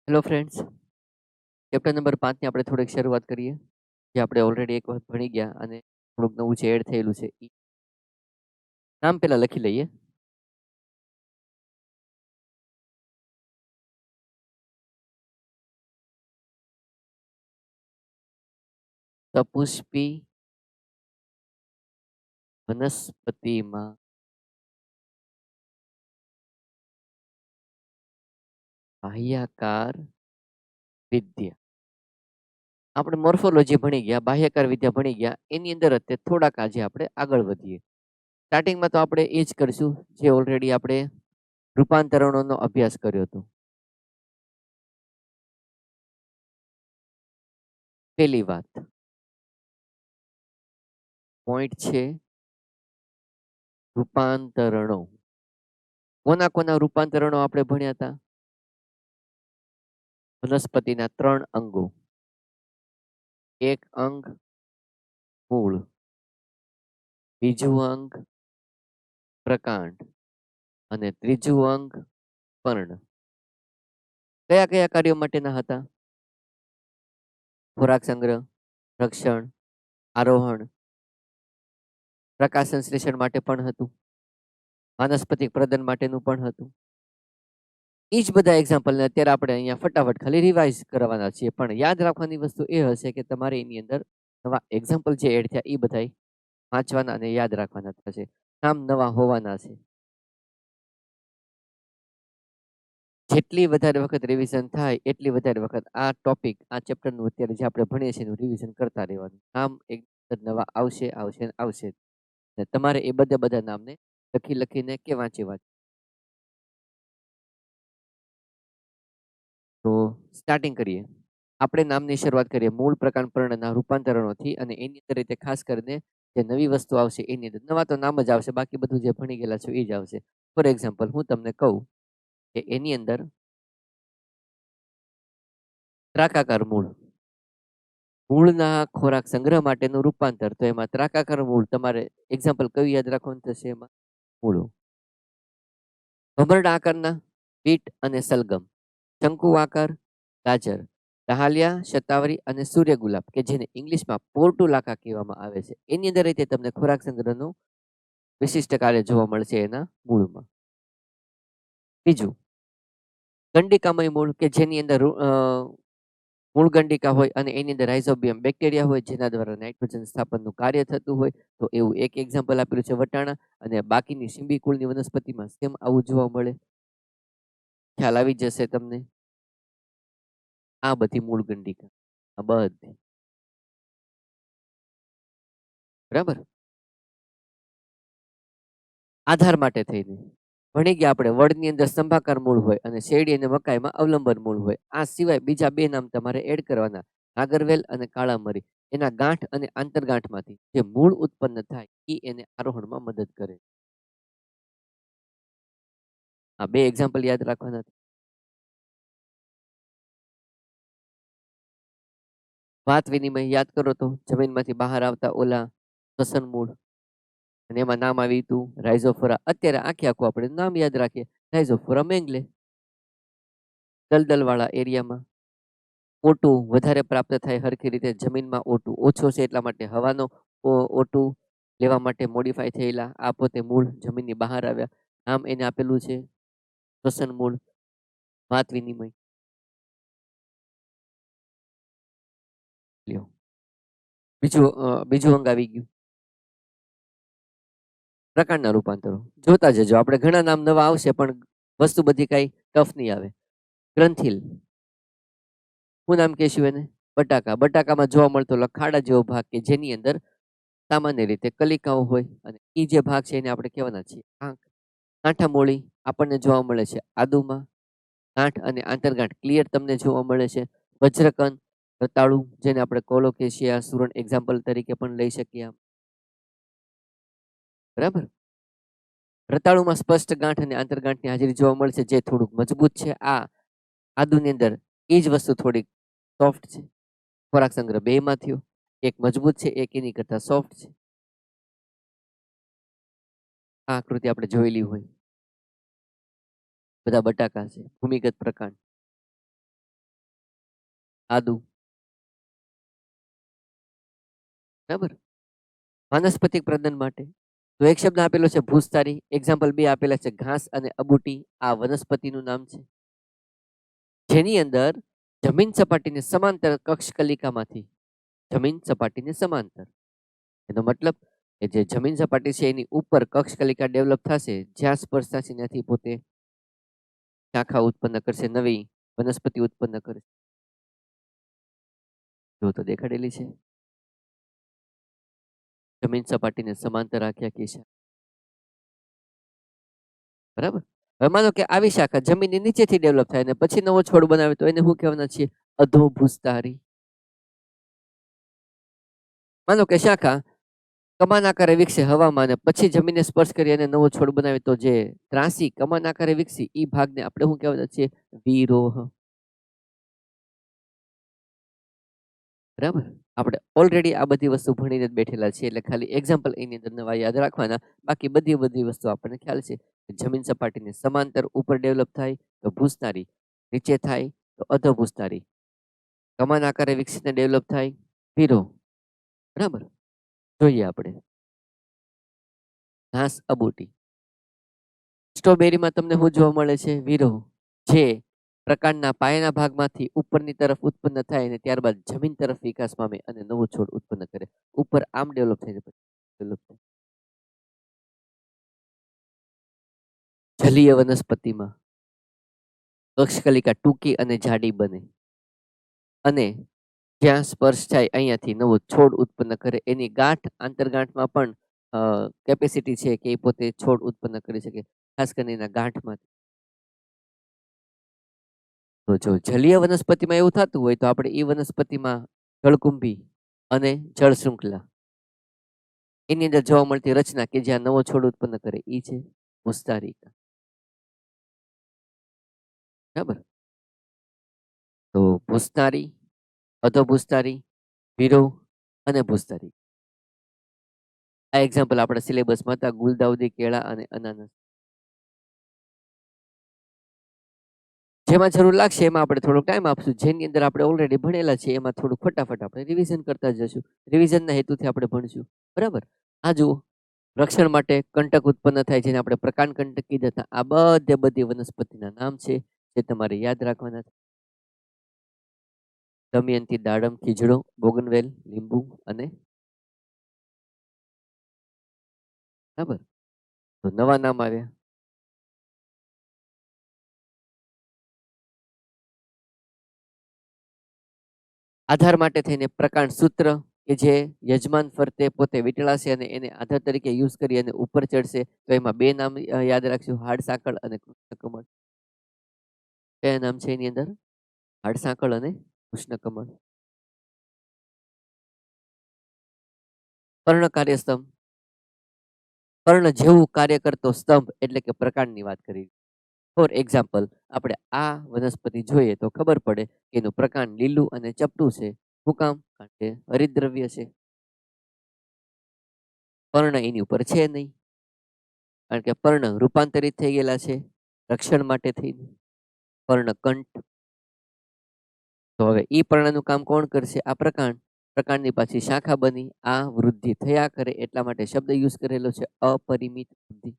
Hello friends, chapter number 5 ની આપણે થોડીક શરૂઆત કરીએ. જે આપણે ઓલરેડી એક વખત ભણી ગયા અને થોડુંક નવું જે એડ થયેલું છે ઈ નામ પહેલા લખી લઈએ. સપુષ્પી વનસ્પતિમાં બાહ્યાકાર વિદ્યા. આપણે મોર્ફોલોજી ભણી ગયા, બાહ્યાકાર વિદ્યા ભણી ગયા. એની અંદર અત્યારે થોડાક આજે આપણે આગળ વધીએ. સ્ટાર્ટિંગમાં તો આપણે એ જ કરીશું જે ઓલરેડી આપણે રૂપાંતરણોનો અભ્યાસ કર્યો હતો. પહેલી વાત પોઈન્ટ છે રૂપાંતરણો. કોના કોના રૂપાંતરણો આપણે ભણ્યા હતા? વનસ્પતિના 3 અંગો. એક અંગ મૂળ, બીજું અંગ પ્રકાંડ અને ત્રીજું અંગ પર્ણ. કયા કયા કાર્યો માટેના હતા? ખોરાક સંગ્રહ, રક્ષણ, આરોહણ, પ્રકાશ સંશ્લેષણ માટે પણ હતું, વાનસ્પતિક પ્રદન માટેનું પણ હતું. એ જ બધા એક્ઝામ્પલને અત્યારે આપણે અહીંયા ફટાફટ ખાલી રિવાઇઝ કરવાના છીએ. પણ યાદ રાખવાની વસ્તુ એ હશે કે તમારે એની અંદર નવા એક્ઝામ્પલ જે એડ થયા એ બધા વાંચવાના અને યાદ રાખવાના થશે. નામ નવા હોવાના છે. જેટલી વધારે વખત રિવિઝન થાય એટલી વધારે વખત આ ટોપિક, આ ચેપ્ટરનું અત્યારે જે આપણે ભણીએ છીએ એનું રિવિઝન કરતા રહેવાનું. નામ એક નવા આવશે આવશે આવશે. તમારે એ બધા નામને લખીને કે વાંચી તો સ્ટાર્ટિંગ કરીએ. આપણે નામની શરૂઆત કરીએ મૂળ પ્રકાંડ પર્ણના રૂપાંતરણોથી. અને એની અંદર રીતે ખાસ કરીને જે નવી વસ્તુ આવશે એની અંદર નવા તો નામ જ આવશે, બાકી બધું જે ભણી ગયેલા છે એ જ આવશે. ફોર એક્ઝામ્પલ હું તમને કહું કે એની અંદર ત્રાકાકાર મૂળ, મૂળના ખોરાક સંગ્રહ માટેનું રૂપાંતર. તો એમાં ત્રાકાકાર મૂળ તમારે એક્ઝામ્પલ કયું યાદ રાખવાનું થશે? એમાં મૂળો. ભમરડા આકારના બીટ અને સલગમ, શંકુ આકાર ગાજર, ડહાલિયા, શતાવરી અને સૂર્ય ગુલાબ કે જેને ઇંગ્લિશમાં પોર્ટુલાકા કહેવામાં આવે છે. એની અંદર રીતે તમને ખોરાક સંગ્રહનું વિશિષ્ટ કાર્ય જોવા મળશે એના મૂળમાં. બીજું ગંડિકામય મૂળ કે જેની અંદર મૂળ ગંડિકા હોય અને એની અંદર રાઇઝોબિયમ બેક્ટેરિયા હોય જેના દ્વારા નાઇટ્રોજન સ્થાપનનું કાર્ય થતું હોય. તો એવું એક એક્ઝામ્પલ આપેલું છે વટાણા. અને બાકીની સિંબી કુળની વનસ્પતિમાં સેમ આવું જોવા મળે. ખ્યાલ આવી જશે તમને. આ બધી મૂળ ગંડિકા, આ બધી બરાબર. આધાર માટે થઈને ભણી ગયા આપણે વડની અંદર સ્તંભાકાર મૂળ હોય અને શેરડી અને મકાઈમાં અવલંબન મૂળ હોય. આ સિવાય બીજા બે નામ તમારે એડ કરવાના, નાગરવેલ અને કાળા મરી. એના ગાંઠ અને આંતરગાંઠમાંથી જે મૂળ ઉત્પન્ન થાય એ એને આરોહણમાં મદદ કરે. આ બે એક્ઝામ્પલ યાદ રાખવાના. વાત વિનિમય યાદ કરો તો જમીનમાંથી બહાર આવતા ઓલા શ્વસન મૂળ. અને એમાં નામ આવ્યું હતું રાઇઝોફોરા. અત્યારે આખું આપણે નામ યાદ રાખીએ, રાઇઝોફોરા મેંગલે. દલદલવાળા એરિયામાં ઓટું વધારે પ્રાપ્ત થાય હરખી રીતે. જમીનમાં ઓટું ઓછો છે એટલા માટે હવાનો ઓટું લેવા માટે મોડિફાઈ થયેલા આ પોતે મૂળ જમીનની બહાર આવ્યા. આમ એને આપેલું છે શ્વસન મૂળ. વાત વિનિમય. બીજું અંગ આવી ગયું પ્રકાંડના રૂપાંતરો. જોતા જજો, આપણે ઘણા નામ નવા આવશે પણ વસ્તુ બધી કઈ ટફ નહીં આવે. ગ્રંથિલ, શું નામ કહેશું એને? બટાકા. બટાકામાં જોવા મળતો લખાડા જેવો ભાગ કે જેની અંદર સામાન્ય રીતે કલિકાઓ હોય અને એ જે ભાગ છે એને આપણે કહેવાના છીએ આંખ. કાંઠા મૂળી આપણને જોવા મળે છે આદુમાં. ગાંઠ અને આંતરગાંઠ ક્લિયર તમને જોવા મળે છે. વજ્રકન, રતાળુ જેને આપણે કોલોકેશિયા સુરણ એક્ઝામ્પલ તરીકે પણ લઈ શકીએ. બરાબર. રતાળુમાં સ્પષ્ટ ગાંઠ અને આંતરગાંઠની હાજરી જોવા મળશે જે થોડુંક મજબૂત છે. આ આદુની અંદર એ જ વસ્તુ થોડીક સોફ્ટ છે. ખોરાક સંગ્રહ બે માં થયો, એક મજબૂત છે એક એની કરતા સોફ્ટ છે. આ આકૃતિ આપણે જોયેલી હોય. બધા બટાકા છે. ભૂમિગત પ્રકાંડ. આદુ. બરાબર. વાનસ્પતિક પ્રજનન માટે તો એક શબ્દ આપેલો છે ભૂસ્તારી. એક્ઝામ્પલ 2 આપેલા છે ઘાસ અને અબૂટી. આ વનસ્પતિનું નામ છે જેની અંદર જમીન સપાટીને સમાંતર કક્ષકલિકામાંથી જમીન સપાટીને સમાંતર એનો મતલબ કે જે જમીન સપાટી છે એની ઉપર કક્ષકલિકા ડેવલપ થશે, જ્યાં સ્પર્શ થશે ત્યાંથી પોતે શાખા ઉત્પન્ન કરશે, નવી વનસ્પતિ ઉત્પન્ન કરશે. જો તો દેખાડેલી છે જમીન સપાટીને સમાંતર આખી આખી શાખા. બરાબર. હવે માનો કે આવી શાખા જમીનની નીચેથી ડેવલપ થાય અને પછી નવો છોડ બનાવે તો એને શું કહેવાના છીએ? અધોભૂસ્તારી. માનો કે શાખા કમાન આકારે વિકસે હવામાં અને પછી જમીનને સ્પર્શ કરી અને નવો છોડ બનાવે તો જે ત્રાસી કમાન આકારે વિકસી એ ભાગને આપણે શું કહેવાના છીએ? વિરોહ. બરાબર. આપણે ઓલરેડી આ બધી વસ્તુ ભણીને જ બેઠેલા છીએ એટલે ખાલી એક્ઝામ્પલ એની અંદર નવા યાદ રાખવાના. બાકી બધી વસ્તુ આપણને ખ્યાલ છે. જમીન સપાટીને સમાંતર ઉપર ડેવલપ થાય તો ભૂસ્તારી, નીચે થાય તો અધોભૂસ્તારી, કમાન આકારે વિકસીને ડેવલપ થાય વિરોહ. બરાબર. જોઈએ આપણે ઘાસ અબૂટી. સ્ટ્રોબેરીમાં તમને શું જોવા મળે છે? વિરોહ. જે પ્રકાંડના પાયાના ભાગમાંથી ઉપરની તરફ ઉત્પન્ન થાય અને ત્યારબાદ જમીન તરફ વિકાસ પામે અને નવો છોડ ઉત્પન્ન કરે. ઉપર આમ ડેવલપ થાય ડેવલપ થાય. જલીય વનસ્પતિમાં કક્ષકલિકા ટૂંકી અને જાડી બને અને જ્યાં સ્પર્શ થાય અહીંયાથી નવો છોડ ઉત્પન્ન કરે. એની ગાંઠ આંતરગાંઠમાં પણ કેપેસિટી છે કે એ પોતે છોડ ઉત્પન્ન કરી શકે, ખાસ કરીને એના ગાંઠમાં. તો જો જલીય વનસ્પતિમાં એવું થતું હોય તો આપણે એ વનસ્પતિમાં જળકુંભી અને જળ શૃંખલા એની અંદર જોવા મળતી રચના કે જ્યાં નવો છોડ ઉત્પન્ન કરે એ છે ભૂસ્તારિકા. બરાબર. તો ભૂસ્તારી, અધોભૂસ્તારી, વિરોહ અને ભૂસ્તારી. આ એક્ઝામ્પલ આપણા સિલેબસમાં હતા ગુલદાઉદી, કેળા અને અનાનસ. જેમાં જરૂર લાગશે એમાં આપણે થોડોક ટાઈમ આપશું. જેની અંદર આપણે ઓલરેડી ભણેલા છે એમાં થોડું ફટાફટ આપણે રિવિઝન કરતા જશું. રિવિઝનના હેતુથી આપણે ભણશું. બરાબર. આ જુઓ રક્ષણ માટે કંટક ઉત્પન્ન થાય જેને આપણે પ્રકાંડ કંટક કીધા હતા. આ બધી વનસ્પતિના નામ છે જે તમારે યાદ રાખવાના છે. દમયંતી, દાડમ, ખીજડો, બોગનવેલ, લીંબુ અને બરાબર. તો નવા નામ આવ્યા. આધાર માટે થઈને પ્રકાંડ સૂત્ર કે જે યજમાન ફરતે પોતે વીંટળાશે અને એને આધાર તરીકે યુઝ કરી અને ઉપર ચડશે. તો એમાં બે નામ યાદ રાખશું, હાડસાકળ અને કૃષ્ણકમળ. કયા નામ છે એની અંદર? હાડસાકળ અને કૃષ્ણકમળ. પર્ણ કાર્યસ્તંભ. પર્ણ જેવું કાર્ય કરતો સ્તંભ એટલે કે પ્રકાંડની વાત કરી. ફોર એક્ઝામ્પલ આપણે આ વનસ્પતિ જોઈએ તો ખબર પડે કે એનું પ્રકાંડ લીલું અને ચપટું છે. શું કામ? કારણ કે હરિતદ્રવ્ય છે. પર્ણ એની ઉપર છે નહીં કારણ કે પર્ણ રૂપાંતરિત થઈ ગયેલા છે રક્ષણ માટે થઈને. પર્ણકંઠ. તો હવે ઈ પર્ણનું કામ કોણ કરશે? આ પ્રકાંડ. પ્રકાંડની પાછી શાખા બની આ વૃદ્ધિ થયા કરે એટલા માટે શબ્દ યુઝ કરેલો છે અપરિમિત વૃદ્ધિ.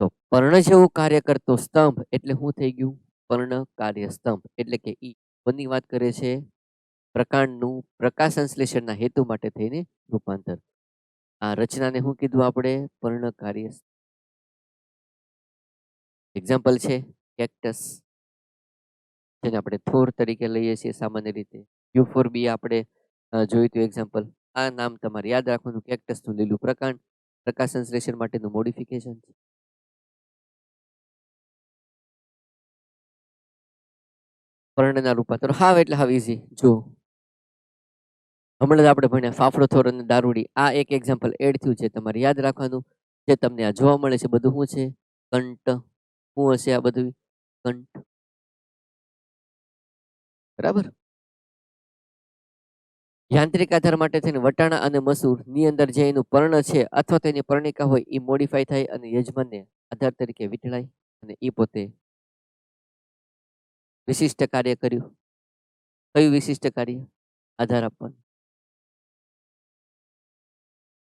તો પર્ણ જેવું કાર્ય કરતો સ્તંભ એટલે શું થઈ ગયું? પર્ણ કાર્ય સ્તંભ એટલે કે ઈ કોની વાત કરે છે? પ્રકાંડનું પ્રકાશ સંશ્લેષણના હેતુ માટે થઈને રૂપાંતર. આ રચનાને શું કીધું આપણે? પર્ણ કાર્ય. એક્ઝામ્પલ છે કેક્ટસ જેને આપણે થોર તરીકે લઈએ છીએ સામાન્ય રીતે. યુફોર્બિયા આપણે જોયું હતું એક્ઝામ્પલ. આ નામ તમારે યાદ રાખવાનું. કેક્ટસનું લીલું પ્રકાંડ પ્રકાશ સંશ્લેષણ માટેનું મોડિફિકેશન છે. પર્ણના રૂપાંતર હાવ એટલે હાવ ઈઝી. જો હમણાં જ આપણે ભણ્યા ફાફડો, થોર અને દારૂડી. આ એક એક્ઝામ્પલ એડ થયું છે. તમારે યાદ રાખવાનું. જે તમને આ જોવા મળે છે બધું શું છે? કંટ. શું હશે આ બધું? કંટ. બરાબર. યાંત્રિક આધાર માટે થઈને વટાણા અને મસૂર ની અંદર જે એનું પર્ણ છે અથવા તો એની પર્ણિકા હોય એ મોડિફાઈ થાય અને યજમાનને આધાર તરીકે વીંટળાય અને એ પોતે વિશિષ્ટ કાર્ય કર્યું. કયું વિશિષ્ટ કાર્ય? આધાર આપવાનું.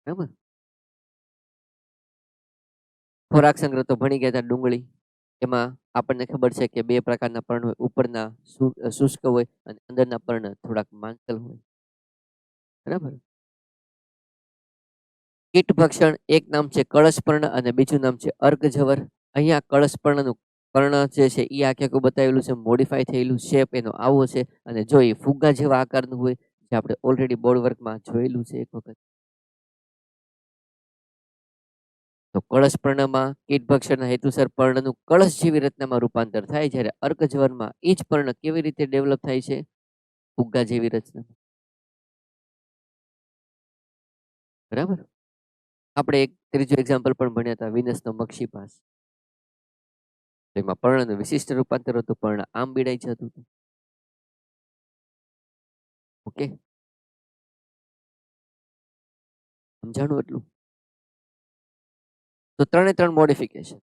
બરાબર. ખોરાક સંગ્રહ તો ભણી ગયા હતા, ડુંગળી. એમાં આપણને ખબર છે કે 2 પ્રકારના પર્ણ હોય, ઉપરના શુષ્ક હોય અને અંદરના પર્ણ થોડાક માંસલ હોય. બરાબર. કીટ ભક્ષણ એક નામ છે કળશપર્ણ અને બીજું નામ છે અર્કજવર. અહીંયા કળશપર્ણનું પર્ણ જે છે એ આખે આખું બતાવેલું છે, મોડિફાઈ થયેલું શેપ એનો આવો છે અને જો એ ફુગ્ગા જેવા આકારનું હોય, જે આપણે ઓલરેડી બોર્ડ વર્કમાં જોયેલું છે એક વખત. તો કળશપર્ણમાં કીટભક્ષણના હેતુસર પર્ણનું કળશ જેવી રચનામાં રૂપાંતર થાય, જ્યારે અર્કજવરમાં એ જ પર્ણ કેવી રીતે ડેવલપ થાય છે? ફુગ્ગા જેવી રચના. બરાબર. આપણે એક ત્રીજું એક્ઝામ્પલ પણ ભણ્યા હતા, વિનસનો મક્ષીપાસ. એમાં પર્ણનું વિશિષ્ટ રૂપાંતર હતું, પર્ણ આમ બીડાઈ જતું હતું. ઓકે, સમજાણું એટલું? તો 3 મોડિફિકેશન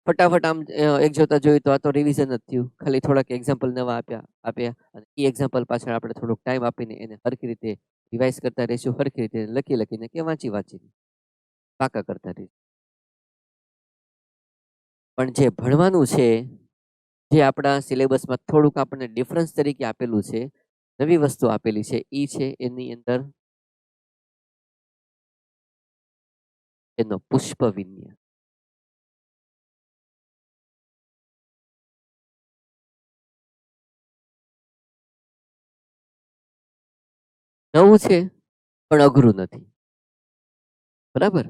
ફટાફટ આમ એક જોતા જોયું તો આ તો રિવિઝન જ થયું, ખાલી થોડાક એક્ઝામ્પલ નવા આપ્યા અને એ એક્ઝામ્પલ પાછળ આપણે થોડોક ટાઈમ આપીને એને સરખી રીતે રિવાઇઝ કરતા રહીશું, સરખી રીતે લખીને કે વાંચીને પાકા કરતા રહીશું. પણ જે ભણવાનું છે, જે આપણા સિલેબસમાં થોડુંક આપણને ડિફરન્સ તરીકે આપેલું છે, નવી વસ્તુ આપેલી છે, એ છે એની અંદર એનો પુષ્પ વિન્યાસ. નવું છે પણ અઘરું નથી. બરાબર.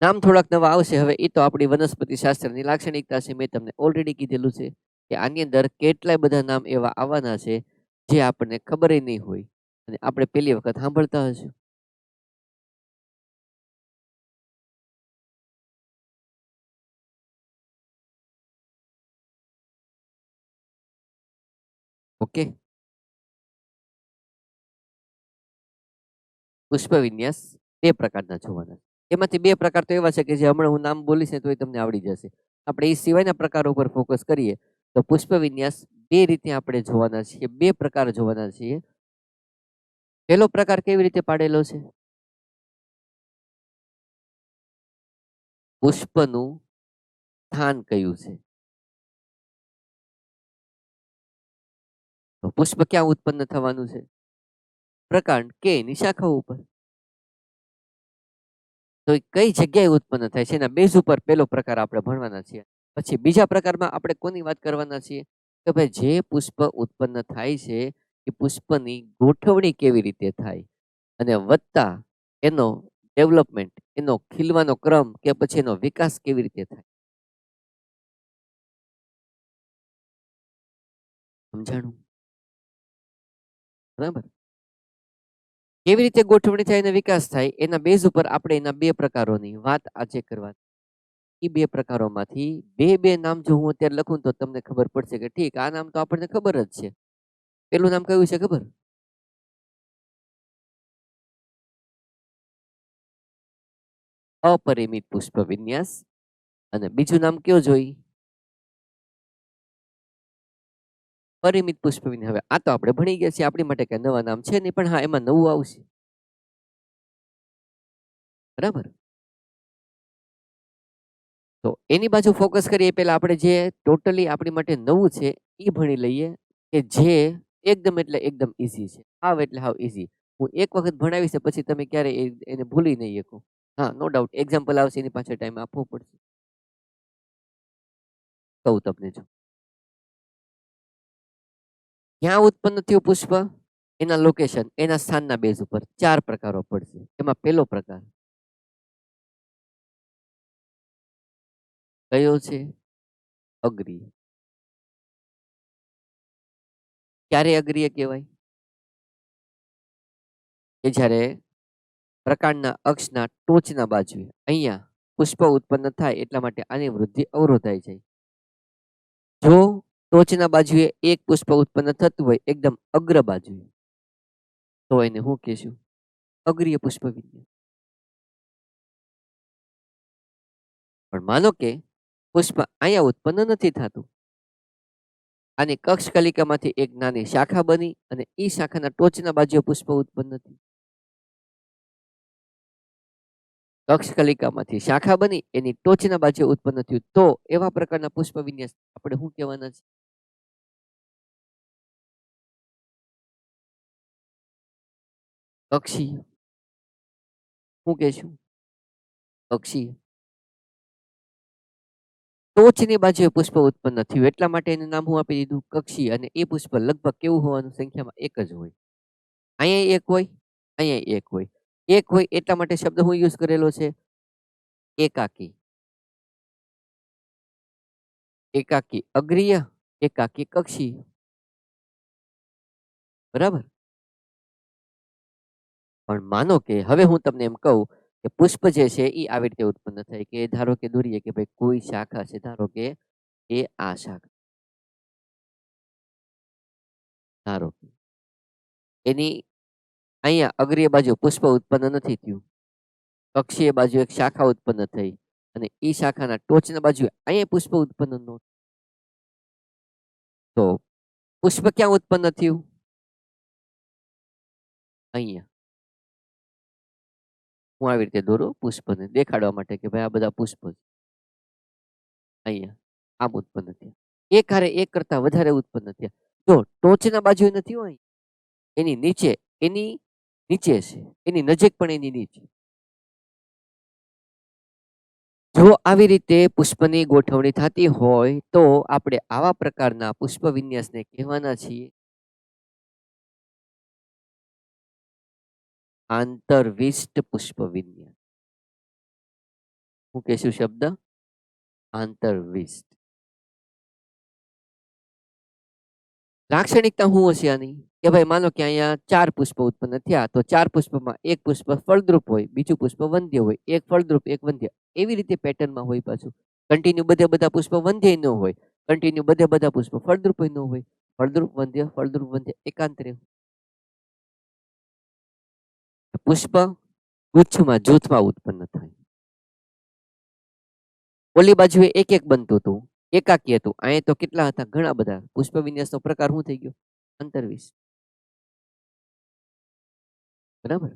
નામ થોડાક નવા આવશે. હવે એ તો આપણી વનસ્પતિ શાસ્ત્રની લાક્ષણિકતા છે. મેં તમને ઓલરેડી કીધેલું છે કે આની અંદર કેટલાય બધા નામ એવા આવવાના છે જે આપણને ખબર નહીં હોય અને આપણે પહેલી વખત સાંભળતા હશું. ઓકે, પુષ્પ વિન્યાસ 2 પ્રકારના જોવાના. એમાંથી 2 પ્રકાર તો એવા છે કે જે હમણાં હું નામ બોલીશ ને તો એ તમને આવડી જશે. આપણે એ સિવાયના પ્રકારો ઉપર ફોકસ કરીએ તો પુષ્પ વિન્યાસ 2 રીતે આપણે જોવાના છીએ, 2 પ્રકાર જોવાના છીએ. પહેલો પ્રકાર કેવી રીતે પાડેલો છે? પુષ્પનું સ્થાન કયું છે? તો પુષ્પ ક્યાં ઉત્પન્ન થવાનું છે? પ્રકાંડ કે એની શાખાઓ ઉપર. તો કઈ જગ્યાએ ઉત્પન્ન થાય છે એના બેઝ ઉપર પહેલો પ્રકાર આપણે ભણવાના છીએ. પછી બીજા પ્રકારમાં આપણે કોની વાત કરવાના છીએ કે ભાઈ જે પુષ્પ ઉત્પન્ન થાય છે એ પુષ્પની ગોઠવણી કેવી રીતે થાય અને વધતા એનો ડેવલપમેન્ટ, એનો ખીલવાનો ક્રમ કે પછી એનો વિકાસ કેવી રીતે થાય. સમજાણું? બરાબર. કેવી રીતે ગોઠવણી થાય અને વિકાસ થાય એના બેઝ ઉપર આપણે એના 2 પ્રકારોની વાત આજે કરવાની. એ 2 પ્રકારોમાંથી બે નામ જો હું અત્યારે લખું તો તમને ખબર પડશે કે ઠીક આ નામ તો આપણને ખબર જ છે. પેલું નામ કયું છે ખબર? અપરિમિત પુષ્પ વિન્યાસ અને બીજું નામ કયો જોઈ? પરિમિત પુષ્પ વિન્યાસ. હવે આ તો આપણે ભણી ગયા છીએ, આપણી માટે કઈ નવા નામ છે નહીં, પણ હા એમાં નવું આવશે. બરાબર. તો એની બાજુ ફોકસ કરીએ પહેલા આપણે જે ટોટલી આપણી માટે નવું છે એ ભણી લઈએ કે જે એકદમ એટલે એકદમ ઈઝી છે. હાવ એટલે હાવ ઈઝી. હું એક વખત ભણાવીશ પછી તમે ક્યારે એને ભૂલી નહીં શકો. હા, નો ડાઉટ એક્ઝામ્પલ આવશે એની પાછળ ટાઈમ આપવો પડશે. કહું તમને જો. ક્યાં ઉત્પન્ન થયું પુષ્પ? એના લોકેશન, એના સ્થાનના બેઝ ઉપર 4 પ્રકારો પડશે. એમાં પહેલો પ્રકાર કયો છે? અગ્રીય. ક્યારે અગ્રીય કહેવાય? કે જ્યારે પ્રકાંડના અક્ષના ટોચના બાજુએ અહીંયા પુષ્પ ઉત્પન્ન થાય એટલા માટે આની વૃદ્ધિ અવરોધાય જાય. જો ટોચના બાજુએ એક પુષ્પ ઉત્પન્ન થતું હોય એકદમ અગ્ર બાજુએ તો એને શું કહેશું? અગ્રીય પુષ્પ વિન્યાસ. પણ માનો કે પુષ્પ અહીંયા ઉત્પન્ન નથી થતું, આની કક્ષકલિકામાંથી એક નાની શાખા બની અને એ શાખાના ટોચના બાજુએ પુષ્પ ઉત્પન્ન થયું. કક્ષકલિકામાંથી શાખા બની એની ટોચના બાજુએ ઉત્પન્ન થયું. તો એવા પ્રકારના પુષ્પ વિન્યાસ આપણે શું કહેવાના છે? કક્ષીય. શું કહેશું? કક્ષીય. ટોચની બાજુએ પુષ્પ ઉત્પન્ન થયું એટલા માટે એનું નામ હું આપી દીધું કક્ષીય. અને એ પુષ્પ લગભગ કેવું હોવાનું? સંખ્યામાં એક જ હોય. અહીંયા એક હોય, અહીંયા એક હોય. એક હોય એટલા માટે શબ્દ હું યુઝ કરેલો છે એકાકી. એકાકી અગ્રીય, એકાકી કક્ષીય. બરાબર. પણ માનો કે હવે હું તમને એમ કહું કે પુષ્પ જે છે એ આવી રીતે ઉત્પન્ન થાય કે ધારો કે દોરીએ કે ભાઈ કોઈ શાખા છે, ધારો કે એ આ શાખા, ધારો કે એની અહીંયા અગ્રીય બાજુ પુષ્પ ઉત્પન્ન નથી થયું, કક્ષીય બાજુ એક શાખા ઉત્પન્ન થઈ અને એ શાખાના ટોચના બાજુ અહીંયા પુષ્પ ઉત્પન્ન ન, તો પુષ્પ ક્યાં ઉત્પન્ન થયું? અહીંયા. હું આવી રીતે દોરું પુષ્પને દેખાડવા માટે કે ભાઈ આ બધા પુષ્પ છે. અહીંયા આમ ઉત્પન્ન થયા. એક હારે એક કરતા વધારે ઉત્પન્ન થયા. જો ટોચના બાજુ નથી હોય, એની નીચે છે, એની નજીક પણ એની નીચે. જો આવી રીતે પુષ્પની ગોઠવણી થતી હોય તો આપણે આવા પ્રકારના પુષ્પ વિન્યાસને કહેવાના છીએ આંતરવિષ્ટ પુષ્પ વિન્યાસ. હું કહેશું શબ્દ આંતરવિષ્ટ. લાક્ષણિકતા શું હશે આની? કે ભાઈ માનો કે અહીંયા 4 પુષ્પ ઉત્પન્ન થયા તો 4 પુષ્પમાં એક પુષ્પ ફળદ્રુપ હોય, બીજું પુષ્પ વંધ્ય હોય, એક ફળદ્રુપ એક વંધ્ય, એવી રીતે પેટર્નમાં હોય. પાછું કન્ટિન્યુ બધા પુષ્પ વંધ્ય ન હોય, કન્ટિન્યુ બધા પુષ્પ ફળદ્રુપ ન હોય, ફળદ્રુપ વંધ્ય એકાંતરે. પુષ્પ ગુચ્છમાં જૂથમાં ઉત્પન્ન થાય. ઓલી બાજુએ એક એક બનતું હતું, એકાકી હતું. અહીંયા તો કેટલા હતા? ઘણા બધા. પુષ્પ વિન્યાસનો પ્રકાર શું થઈ ગયો? અંતરવિષ્ટ. બરાબર.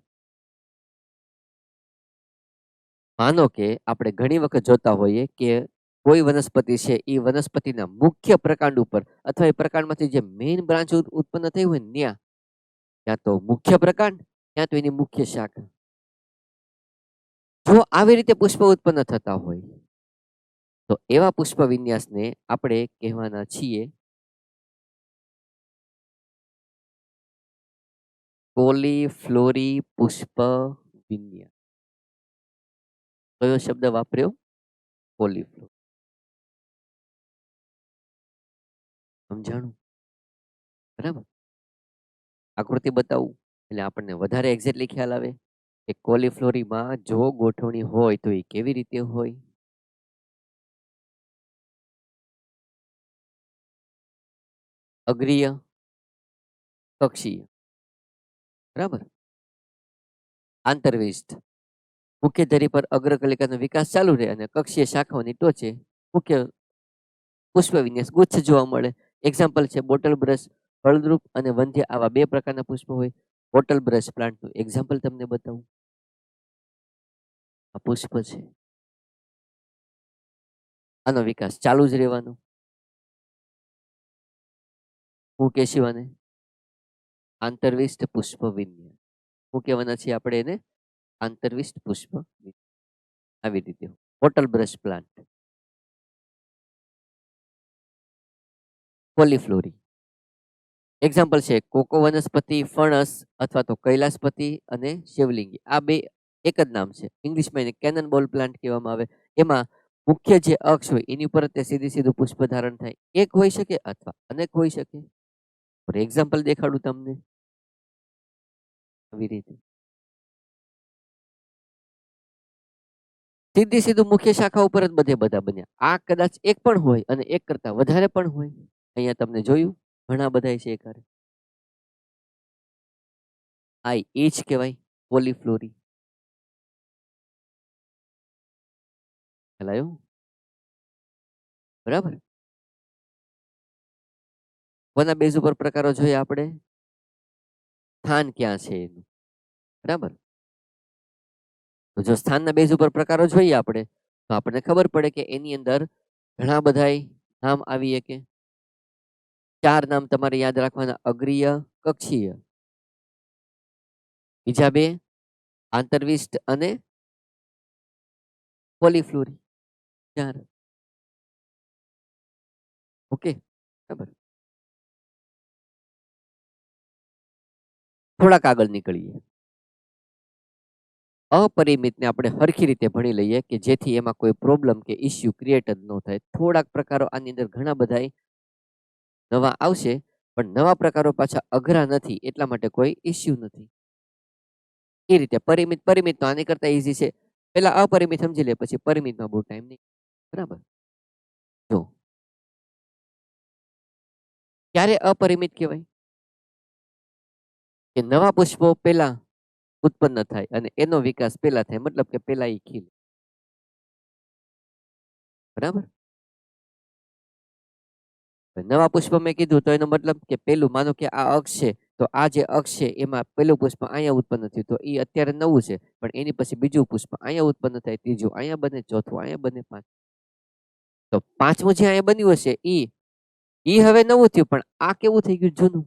માનો કે આપણે ઘણી વખત જોતા હોઈએ કે કોઈ વનસ્પતિ છે એ વનસ્પતિના મુખ્ય પ્રકાંડ ઉપર અથવા એ પ્રકાંડમાંથી જે મેઇન બ્રાન્ચ ઉત્પન્ન થઈ હોય ને ત્યાં તો મુખ્ય પ્રકાંડ, ત્યાં તો એની મુખ્ય શાખા. જો આવી રીતે પુષ્પ ઉત્પન્ન થતા હોય તો એવા પુષ્પ વિન્યાસને આપણે કહેવાના છીએ કોલીફ્લોરી પુષ્પ વિન્યાસ. કયો શબ્દ વાપર્યો? કોલીફ્લોર. સમજાણું? બરાબર. આકૃતિ બતાવું એટલે આપણને વધારે એક્ઝેક્ટલી ખ્યાલ આવે કે કોલીફ્લોરીમાં જો ગોઠવણી હોય તો એ કેવી રીતે હોય. અગ્રીય, કક્ષીય. બરાબર. આંતરવિષ્ટ. મુખ્ય ધરી પર અગ્રકલિકાનો વિકાસ ચાલુ રહે અને કક્ષીય શાખાઓની ટોચે મુખ્ય પુષ્પ વિન્યાસ ગુચ્છ જોવા મળે. એક્ઝામ્પલ છે બોટલ બ્રશ, ફળદ્રુપ અને વંધ્ય, આવા 2 પ્રકારના પુષ્પ હોય. બોટલ બ્રશ પ્લાન્ટનું એક્ઝામ્પલ તમને બતાવું. આ પુષ્પ છે, આનો વિકાસ ચાલુ જ રહેવાનો. હું કહેશું આને આંતરવિષ્ટ પુષ્પ વિન્યાસ. હું કહેવાના છીએ આપણે એને આંતરવિષ્ટ પુષ્પ. આવી રીતે બોટલ બ્રશ પ્લાન્ટ, કોલીફ્લોરી. એક્ઝામ્પલ છે કોકો વનસ્પતિ, ફણસ અથવા તો કૈલાસપતિ અને શિવલિંગી. આ 2 એક જ નામ છે. ઇંગ્લિશમાં એને કેનન બોલ પ્લાન્ટ કહેવામાં આવે. એમાં મુખ્ય જે અક્ષ હોય એની ઉપર તે સીધું પુષ્પ ધારણ થાય. એક હોઈ શકે અથવા અનેક હોઈ શકે. ફોર એક્ઝામ્પલ દેખાડું તમને આવી રીતે. સીધું મુખ્ય શાખા ઉપર જ બધા બન્યા. આ કદાચ એક પણ હોય અને એક કરતા વધારે પણ હોય. અહીંયા તમને જોયું ઘણા બધા છે એકારે. આ એ જ કહેવાય કોલીફ્લોરી. ખ્યાલ આવ્યો? બરાબર. કોના બેઝ ઉપર પ્રકારો જોઈએ આપણે? સ્થાન ક્યાં છે એનું, બરાબર? તો જો સ્થાનના બેઝ ઉપર પ્રકારો જોઈએ આપણે, તો આપણને ખબર પડે કે એની અંદર ઘણા બધાય નામ આવી શકે. 4 નામ તમારે યાદ રાખવાના: અગ્રીય, કક્ષીય. બીજા 2 આંતરવિષ્ટ અને પોલીફ્લોરી. 4. ઓકે, બરાબર. થોડાક આગળ નીકળીએ. અપરિમિતને આપણે હરખી રીતે ભણી લઈએ કે જેથી એમાં કોઈ પ્રોબ્લેમ કે ઇસ્યુ ક્રિએટ જ ન થાય. થોડાક પ્રકારો આની અંદર ઘણા બધાય નવા આવશે, પણ નવા પ્રકારો પાછા અઘરા નથી, એટલા માટે કોઈ ઇસ્યુ નથી. એ રીતે પરિમિત પરિમિત તો આની કરતા ઈઝી છે. પહેલા અપરિમિત સમજી લે, પછી પરિમિતમાં બહુ ટાઈમ નહીં. બરાબર. જો ક્યારે અપરિમિત કહેવાય? કે નવા પુષ્પો પહેલા ઉત્પન્ન થાય અને એનો વિકાસ પહેલા થાય, મતલબ કે પહેલા એ ખીલે. બરાબર. નવા પુષ્પ મેં કીધું તો એનો મતલબ કે પેલું, માનો કે આ અક્ષ છે, તો આ જે અક્ષ છે એમાં પેલું પુષ્પ અહીંયા ઉત્પન્ન થયું, તો એ અત્યારે નવું છે, પણ એની પછી બીજું પુષ્પ અહીંયા ઉત્પન્ન થાય, ત્રીજું અહીંયા બને, ચોથું અહીંયા બને, તો પાંચમું જે અહીંયા બન્યું હશે ઈ હવે નવું થયું, પણ આ કેવું થઈ ગયું? જૂનું.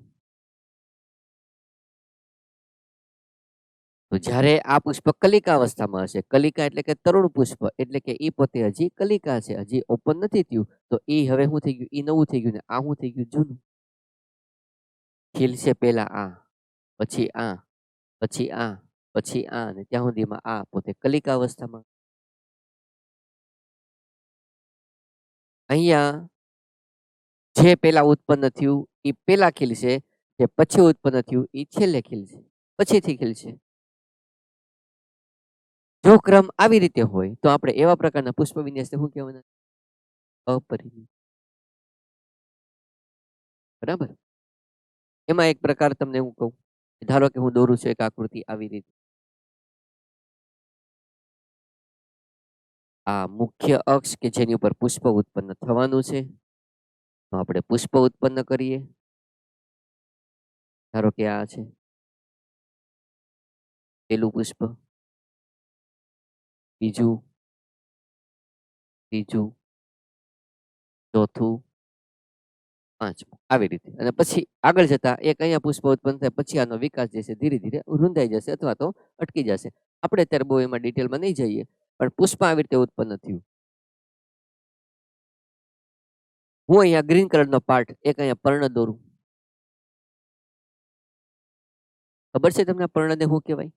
તો જ્યારે આ પુષ્પ કલિકા અવસ્થામાં હશે, કલિકા એટલે કે તરુણ પુષ્પ, એટલે કે ઈ પોતે હજી કલિકા છે, હજી ઓપન નથી થયું, તો ઈ હવે શું થઈ ગયું? ઈ નવું થઈ ગયું, ને આ શું થઈ ગયું? જૂનું. ખીલશે પહેલા આ, પછી આ, પછી આ, પછી આ, અને ત્યાં સુધીમાં આ પોતે કલિકા અવસ્થામાં. અહીંયા જે પહેલા ઉત્પન્ન થયું એ પહેલા ખીલશે, જે પછી ઉત્પન્ન થયું એ છેલ્લે ખીલશે, પછીથી ખીલશે. જો ક્રમ આવી રીતે હોય તો આપણે એવા પ્રકારના પુષ્પ વિન્યાસને શું કહેવાના? અપરિમિત. બરાબર. એમાં એક પ્રકાર તમને હું કહું, ધારો કે હું દોરું છું એક આકૃતિ આવી રીતે. આ મુખ્ય અક્ષ કે જેની ઉપર પુષ્પ ઉત્પન્ન થવાનું છે, તો આપણે પુષ્પ ઉત્પન્ન કરીએ. ધારો કે આ છે પેલું પુષ્પ, બીજું, ત્રીજું, ચોથું, પાંચમું, આવી રીતે. અને પછી આગળ જતા એક અહીંયા પુષ્પ ઉત્પન્ન થાય, પછી આનો વિકાસ જે છે ધીરે ધીરે રૂંધાઈ જશે અથવા તો અટકી જશે. આપણે અત્યારે બહુ એમાં ડિટેલમાં નહીં જઈએ, પણ પુષ્પ આવી રીતે ઉત્પન્ન થયું. હું અહીંયા ગ્રીન કલરનો પાર્ટ એક અહીંયા પર્ણ દોરું. ખબર છે તમને પર્ણને શું કહેવાય?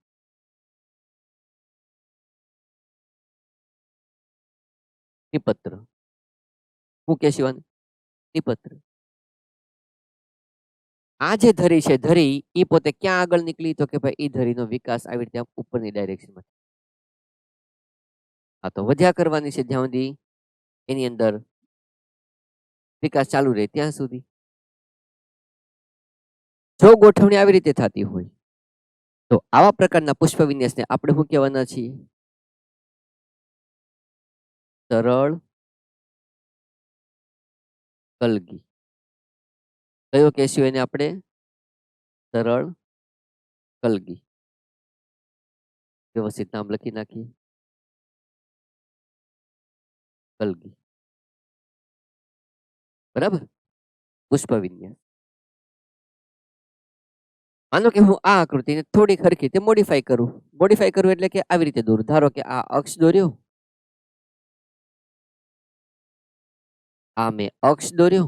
નિપત્ર. હું કે શિવાની? નિપત્ર. આ જે ધરી છે, ધરી એ પોતે ક્યાં આગળ નીકળી? તો કે ભાઈ એ ધરીનો વિકાસ આવી રીતે ઉપરની ડાયરેક્શનમાં. આ તો વધ્યા કરવાની છે જ્યાં સુધી એની અંદર વિકાસ ચાલુ રહે ત્યાં સુધી. જો ગોઠવણી આવી રીતે થતી હોય તો આવા પ્રકારના પુષ્પ વિન્યાસને આપણે શું કહેવાના છીએ? સરળ કલગી. કયો કહેશું એને આપણે? સરળ કલગી. વ્યવસ્થિત નામ લખી નાખીએ. કલગી. બરાબર. પુષ્પ વિન્યાસ. માનો કે હું આ આકૃતિને થોડી હરખી રીતે મોડિફાઈ કરું. મોડિફાઈ કરું એટલે કે આવી રીતે દોરું. ધારો કે આ અક્ષ દોર્યો, આ મેં અક્ષ દોર્યો,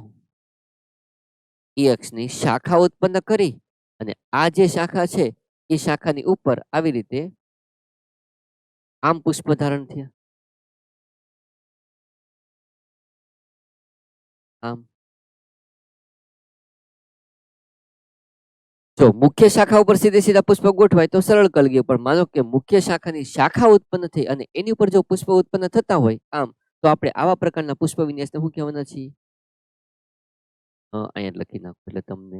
એ અક્ષની શાખા ઉત્પન્ન કરી અને આ જે શાખા છે એ શાખાની ઉપર આવી રીતે આમ પુષ્પ ધારણ થયા. આમ જો મુખ્ય શાખા ઉપર સીધે સીધા પુષ્પ ગોઠવાય તો સરળ કલગી. પણ માનો કે મુખ્ય શાખાની શાખા ઉત્પન્ન થઈ અને એની ઉપર જો પુષ્પ ઉત્પન્ન થતા હોય આમ, તો આપણે આવા પ્રકારના પુષ્પ વિન્યાસને શું કહેવાના છીએ? અહીંયા લખી નાખો એટલે તમને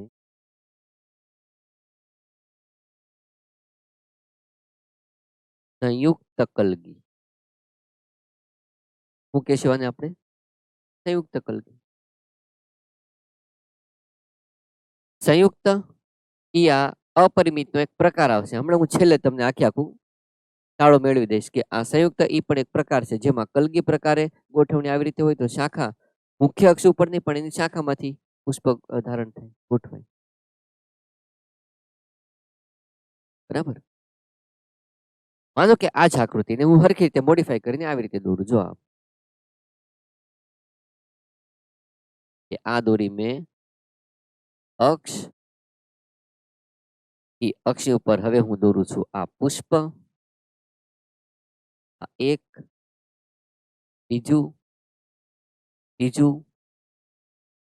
સંયુક્ત કલગી. શું કહેશું આને આપણે? સંયુક્ત કલગી. સંયુક્ત ઈ આ અપરિમિતનો એક પ્રકાર આવશે. હમણાં હું છેલ્લે તમને આખું તાળો મેળવી દઈશ કે આ સંયુક્ત ઈ પણ એક પ્રકાર છે જેમાં કલગી પ્રકારે ગોઠવણી આવી રીતે હોય તો શાખા મુખ્ય અક્ષ ઉપર નહીં પણ એની શાખામાંથી પુષ્પ ધારણ થાય ગોઠવાય. બરાબર. માનો કે આ જ આકૃતિને હું હરખી રીતે મોડિફાઈ કરીને આવી રીતે દોરું. જો આ કે આ દોરી મેં અક્ષ એ અક્ષ ઉપર હવે હું દોરું છું આ પુષ્પ, આ એક, બીજું, ત્રીજું,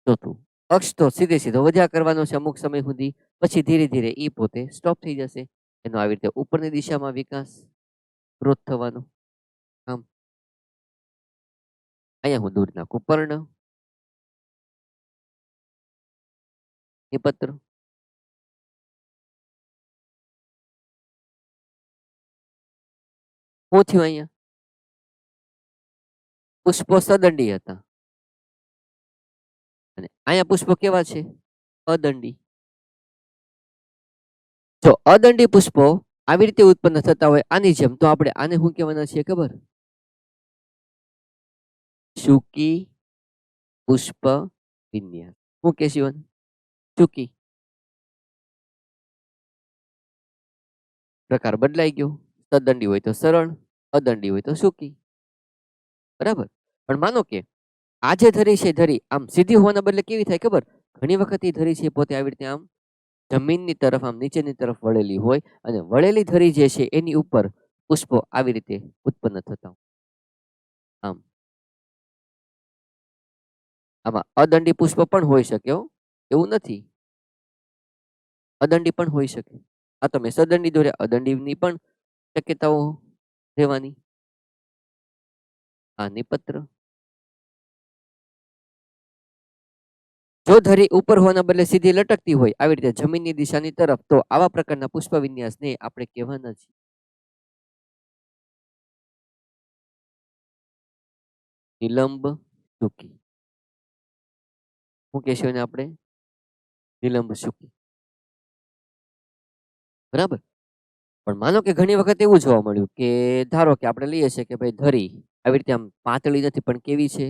ચોથું. અક્ષ તો સીધે સીધો વધ્યા કરવાનો છે અમુક સમય સુધી, પછી ધીરે ધીરે ઈ પોતે સ્ટોપ થઈ જશે. એનો આવી રીતે ઉપરની દિશામાં વિકાસ ગ્રોથ થવાનો. આમ અહીંયા હું દૂર નાખું પર્ણ, નિપત્ર, શું થયું અહીંયા? પુષ્પો સદંડી હતા અને અહીંયા પુષ્પો કેવા છે? અદંડી. જો અદંડી પુષ્પો આવી રીતે ઉત્પન્ન થતા હોય આની જેમ, તો આપણે આને શું કહેવાના છીએ ખબર? શુકી પુષ્પ વિન્યાસ. શું કે શિવન? શુકી. પ્રકાર બદલાઈ ગયો. સદંડી હોય તો સરળ, અદંડી હોય તો શુકી. બરાબર. પણ માનો કે આ જે ધરી છે ધરી આમ સીધી હોવાના બદલે કેવી થાય ખબર? ઘણી વખત એ ધરી છે પોતે આવી રીતે આમ જમીનની તરફ આમ નીચેની તરફ વળેલી હોય અને વળેલી ધરી જે છે એની ઉપર પુષ્પો આવી રીતે ઉત્પન્ન થતા. આમ આમાં અદંડી પુષ્પ પણ હોઈ શકે, એવું નથી. અદંડી પણ હોઈ શકે. આ તમે સદંડી દોર્યા, અદંડીની પણ શક્યતાઓ રહેવાની. આ નિપત્ર. જો ધરી ઉપર હોવાના બદલે સીધી લટકતી હોય આવી રીતે જમીનની દિશાની તરફ, તો આવા પ્રકારના પુષ્પ વિન્યાસને આપણે કહેવાના છીએ નિલંબ શુકી. શું કહેશું એને આપણે? નિલંબ શુકી. બરાબર. પણ માનો કે ઘણી વખત એવું જોવા મળ્યું કે ધારો કે આપણે લઈએ છીએ કે ભાઈ ધરી આવી રીતે આમ પાતળી નથી પણ કેવી છે?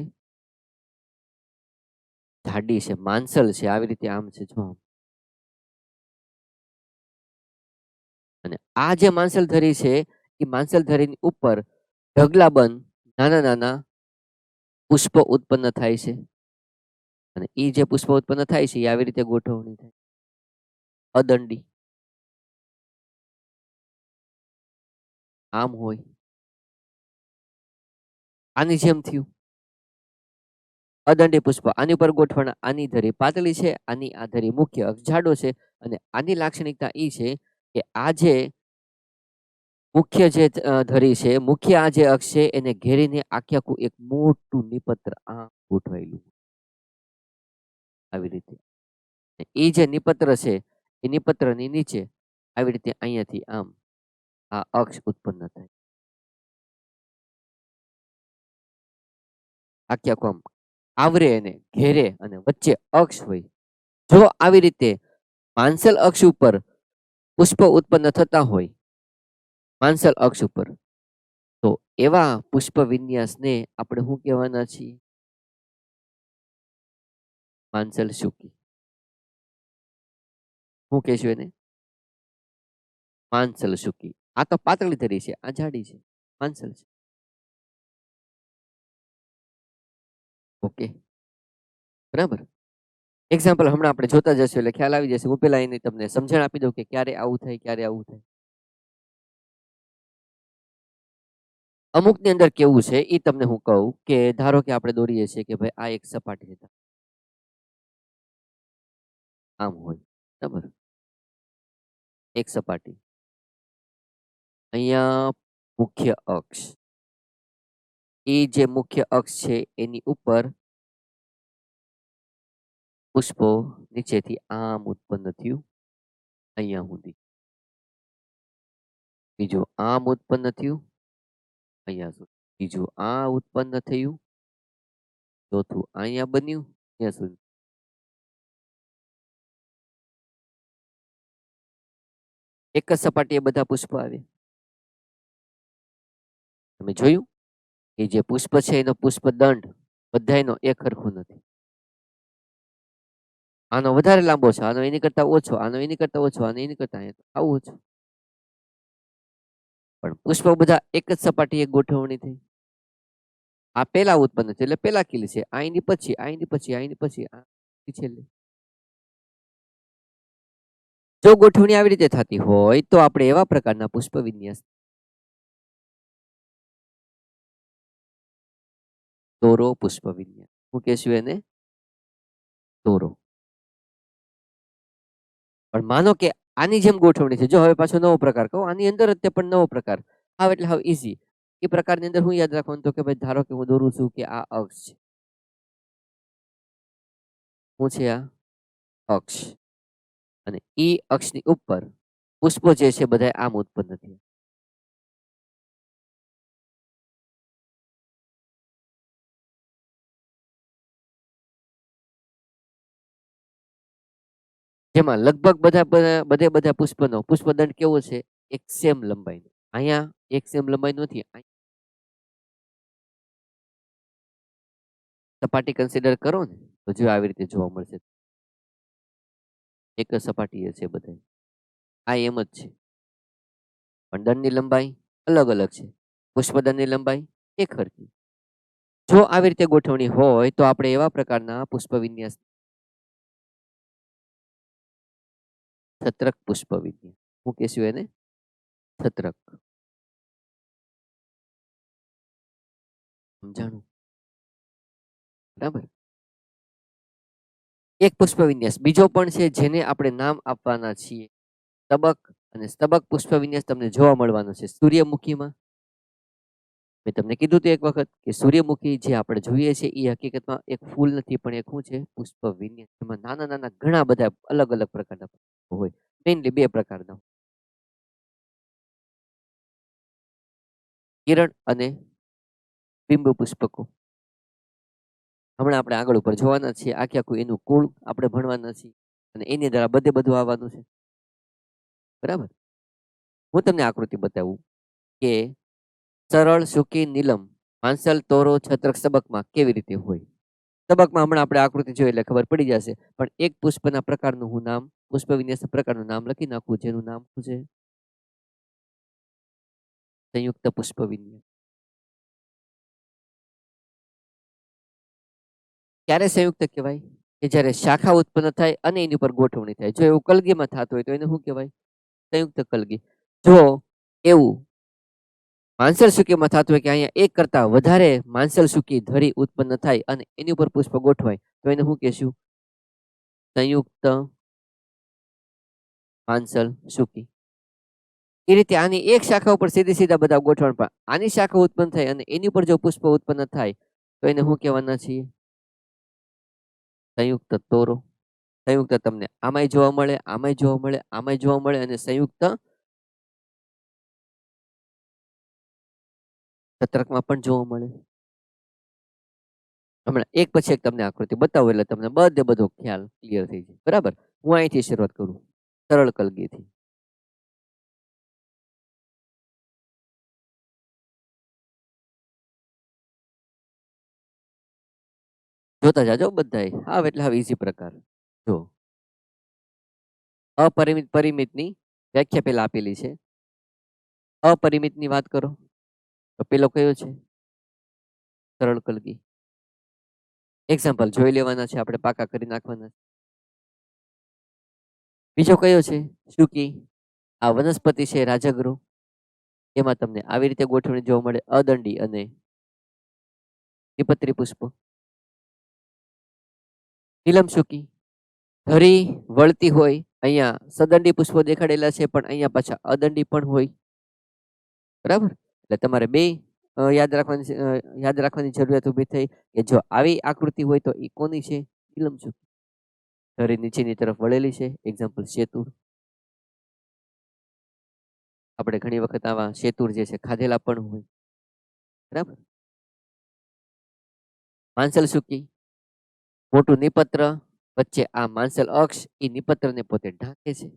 જાડી છે, માંસલ છે, આવી રીતે આમ છે જો. અને આ જે માંસલ ધરી છે એ માંસલ ધરીની ઉપર ઢગલાબંધ નાના નાના પુષ્પ ઉત્પન્ન થાય છે અને એ જે પુષ્પ ઉત્પન્ન થાય છે એ આવી રીતે ગોઠવણી થાય અદંડી. આમ હોય આની જેમ થયું અદંડી પુષ્પ આની ઉપર ગોઠવણ. આની ધરી પાતળી છે, આની આ ધરી મુખ્ય અક્ષ જાડો છે અને આની લાક્ષણિકતા એ છે કે આ જે મુખ્ય જે ધરી છે, મુખ્ય આ જે અક્ષ છે એને ઘેરીને આખું એક મોટું નિપત્ર આ ગોઠવાયેલું આવી રીતે. એ જે નિપત્ર છે એ નિપત્રની નીચે આવી રીતે અહીંયાથી આમ આ અક્ષ ઉત્પન્ન થાય. આખું આમ આવરે અને ઘેરે અને વચ્ચે અક્ષ હોય. જો આવી રીતે માંસલ અક્ષ ઉપર પુષ્પ ઉત્પન્ન થતા હોય માંસલ અક્ષ ઉપર, તો એવા પુષ્પ વિન્યાસને આપણે શું કહેવાના છીએ? માંસલ શુકી. શું કહેશું એને? માંસલ શુકી. આ તો પાતળી ધરી છે, આ જાડી છે, માંસલ છે. ઓકે, બરાબર. એક્ઝામ્પલ હમણાં આપણે જોતા જશું એટલે ખ્યાલ આવી જશે. હું પેલા એની તમને સમજણ આપી દઉં કે ક્યારે આવું થાય, ક્યારે આવું થાય. અમુકની અંદર કેવું છે એ તમને હું કહું કે ધારો કે આપણે દોરીએ છીએ કે ભાઈ આ એક સપાટી હતા આમ હોય, બરાબર. એક સપાટી અહીંયા મુખ્ય અક્ષ, એ જે મુખ્ય અક્ષ છે એની ઉપર પુષ્પો નીચેથી આમ ઉત્પન્ન થયું અહીંયા સુધી, બીજું આમ ઉત્પન્ન થયું અહીંયા સુધી, બીજું આ ઉત્પન્ન થયું, ચોથું અહીંયા બન્યું ત્યાં સુધી. એક જ સપાટીએ બધા પુષ્પ આવે. તમે જોયું કે જે પુષ્પ છે એનો પુષ્પ દંડ બધાયનો એક સરખો નથી. આનો વધારે લાંબો છે, આનો એની કરતા ઓછો, આનો એની કરતા ઓછો, આનો એની કરતા આવું ઓછું. પણ પુષ્પ બધા એક જ સપાટીએ ગોઠવણી થઈ. આ પેલા ઉત્પન્ન છે એટલે પેલા ખીલ છે, આ એની પછી, આ એની પછી, આ એની પછી, આ છેલ્લે. જો ગોઠવણી આવી રીતે થતી હોય તો આપણે એવા પ્રકારના પુષ્પ વિન્યાસ તોરો પુષ્પ વિન્યાસ શું કહેશું એને? તોરો. પણ માનો કે આની જેમ ગોઠવણી છે, જો હવે પાછો નવો પ્રકાર કહું, આની અંદર જ તે પણ નવો પ્રકાર. હાવ એટલે હાવ ઈઝી. એ પ્રકારની અંદર હું યાદ રાખવાનું તો કે ભાઈ ધારો કે હું દોરું છું કે આ અક્ષ છે. શું છે આ? અક્ષ. અને ઈ અક્ષની ઉપર પુષ્પો જે છે બધા આમ ઉત્પન્ન થયા. જેમાં લગભગ બધા પુષ્પનો પુષ્પદંડ કેવો છે? એક સેમ લંબાઈનો. અહીંયા એક સેમ લંબાઈ નથી. સપાટી કન્સિડર કરો ને તો જો આવી રીતે જોવા મળશે. એક જ સપાટી છે બધા. આ એમ જ છે. પણ દંડની લંબાઈ અલગ અલગ છે. પુષ્પદંડની લંબાઈ એક સરખી. જો આવી રીતે ગોઠવણી હોય તો આપણે એવા પ્રકારના પુષ્પ વિન્યાસ છત્રક પુષ્પ વિન્યાસ શું કહેશું એને? છત્રક. સમજાણું? બરાબર. એક પુષ્પ વિન્યાસ બીજો પણ છે જેને આપણે નામ આપવાના છીએ સ્તબક, અને સ્તબક પુષ્પ વિન્યાસ તમને જોવા મળવાનો છે સૂર્યમુખીમાં. મેં તમને કીધું હતું એક વખત કે સૂર્યમુખી જે આપણે જોઈએ છે એ હકીકતમાં એક ફૂલ નથી પણ એક શું છે? પુષ્પ વિન્યાસ. એમાં નાના નાના ઘણા બધા અલગ અલગ પ્રકારના હોય. મેઇનલી બે પ્રકારના, કિરણ અને બિંબ પુષ્પકો. હમણાં આપણે આગળ ઉપર જોવાના છીએ, આખું એનું કુળ આપણે ભણવાના છીએ અને એની દ્વારા બધું આવવાનું છે. બરાબર. હું તમને આકૃતિ બતાવું કે સરળ સૂકી નીલમ માંસલ તોરો છત્રક સ્તબકમાં કેવી રીતે હોય. સ્તબકમાં હમણાં આપણે આકૃતિ જોઈએ એટલે ખબર પડી જશે, પણ એક પુષ્પના પ્રકારનું હું નામ પુષ્પ વિન્યાસ પ્રકારનું નામ લખી નાખું જેનું નામ શું છે? સંયુક્ત પુષ્પ વિન્યાસ. ક્યારે સંયુક્ત કહેવાય? કે જ્યારે શાખા ઉત્પન્ન થાય અને એની ઉપર ગોઠવણી થાય. જો એવું કલગીમાં થતું હોય તો એને શું કહેવાય? સંયુક્ત કલગી. જો એવું માંસલ સૂકીમાં થતું હોય કે અહીંયા એક કરતા વધારે માંસલ સૂકી ધરી ઉત્પન્ન થાય અને એની ઉપર પુષ્પ ગોઠવાય તો એને શું કહેશું? સંયુક્ત માંસલ સૂકી. એ રીતે આની એક શાખા ઉપર સીધા બધા ગોઠવણ, પણ આની શાખા ઉત્પન્ન થાય અને એની ઉપર જો પુષ્પ ઉત્પન્ન થાય તો એને શું કહેવાના છીએ? સંયુક્ત તોરો. સંયુક્ત તમને આમાંય જોવા મળે, આમાંય જોવા મળે, આમાંય જોવા મળે અને સંયુક્ત છત્રકમાં પણ જોવા મળે. હમણાં એક પછી એક તમને આકૃતિ બતાવું એટલે તમને બધો ખ્યાલ ક્લિયર થઈ જાય. બરાબર. હું અહીંથી શરૂઆત કરું સરળ કલગીથી. જોતા જાજો બધાય. હાવ એટલે હાવ ઈઝી પ્રકાર. જો અપરિમિત પરિમિતની વ્યાખ્યા પેલા આપેલી છે. અપરિમિતની વાત કરો તો પેલો કયો છે? સરળ કલગી. એક્ઝામ્પલ જોઈ લેવાના છે, આપણે પાકા કરી નાખવાના. બીજો કયો છે? સૂકી. આ વનસ્પતિ છે રાજગૃહ, એમાં તમને આવી રીતે ગોઠવણી જોવા મળે અદંડી અને દ્વિપત્રી પુષ્પ. નીલમ સૂકી ધરી વળતી હોય, અહીંયા સદંડી પુષ્પો દેખાડેલા છે પણ અહીંયા પાછા અદંડી પણ હોય. બરાબર. એટલે તમારે બે યાદ રાખવાની જરૂરિયાત ઊભી થઈ કે જો આવી આકૃતિ હોય તો એ કોની છે? નીલમ સૂકી. ધરી નીચેની તરફ વળેલી છે. એક્ઝામ્પલ શેતુર. આપણે ઘણી વખત આવા શેતુર જે છે ખાધેલા પણ હોય. બરાબર. માંસલ સૂકી મોટું નિપત્ર, વચ્ચે આ માંસલ અક્ષ એ નિપત્રને પોતે ઢાંકે છે.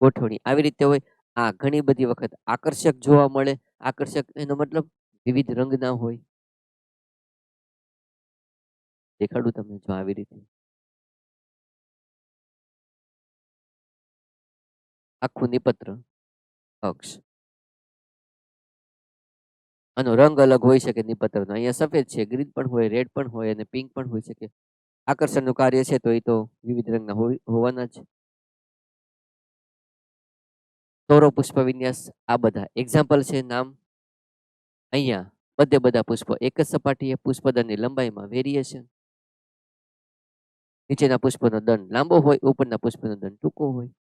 ગોઠવણી આવી રીતે હોય. આ ઘણી બધી વખત આકર્ષક જોવા મળે. આકર્ષક એનો મતલબ વિવિધ રંગના હોય. દેખાડું તમને જો આવી રીતે આખું નિપત્ર અક્ષ. આનો રંગ અલગ હોઈ શકે નિપત્રનો. અહીંયા સફેદ છે, ગ્રીન પણ હોય, રેડ પણ હોય અને પિંક પણ હોઈ શકે. આકર્ષણનું કાર્ય છે તો એ તો વિવિધ રંગના હોવાના જ. તોરો પુષ્પ વિન્યાસ આ બધા એક્ઝામ્પલ છે. નામ અહીંયા બધા પુષ્પો એક જ સપાટીએ પુષ્પદળની લંબાઈમાં વેરિએશન. નીચેના પુષ્પનો દંડ લાંબો હોય, ઉપરના પુષ્પનો દંડ ટૂંકો હોય.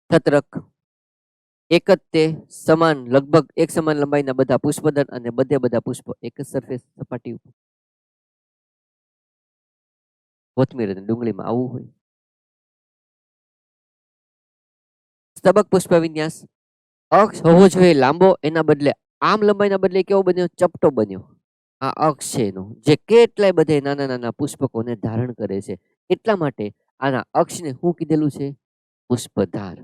છત્રક એક જ તે સમાન લગભગ એક સમાન લંબાઈના બધા પુષ્પદળ અને બધા પુષ્પો એક જ સરફેસ સપાટી ઉપર. કોથમીર અને ડુંગળીમાં આવું હોય. સ્તબક પુષ્પ વિન્યાસ અક્ષ હોવો જોઈએ લાંબો, એના બદલે આમ લંબાઈના બદલે કેવો બન્યો? ચપટો બન્યો. આ અક્ષ છે એનો, જે કેટલાય બધે નાના નાના પુષ્પકોને ધારણ કરે છે. એટલા માટે આના અક્ષને શું કીધેલું છે? પુષ્પધાર.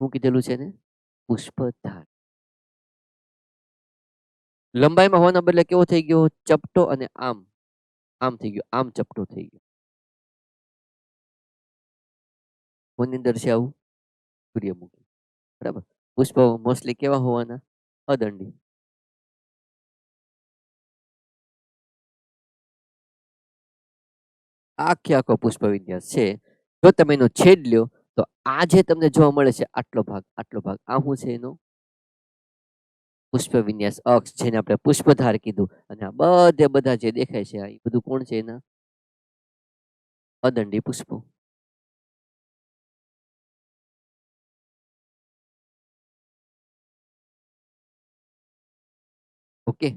શું કીધેલું છે ને? પુષ્પધાર. લંબાઈમાં હોવાના બદલે કેવો થઈ ગયો? ચપટો અને આમ થઈ ગયો, આમ ચપટો થઈ ગયો. કોની અંદર છે આવું? સૂર્યમુખી. બરાબર. પુષ્પો મોસ્ટલી કેવા હોવાના? અદંડી. આખો પુષ્પ વિન્યાસ છે. જો તમે એનો છેદ લ્યો તો આ જે તમને જોવા મળે છે આટલો ભાગ આ શું છે? એનો પુષ્પ વિન્યાસ અક્ષ, જેને આપણે પુષ્પધાર કીધું. અને આ બધા જે દેખાય છે આ બધું કોણ છે? એના અદંડી પુષ્પો. ઓકે.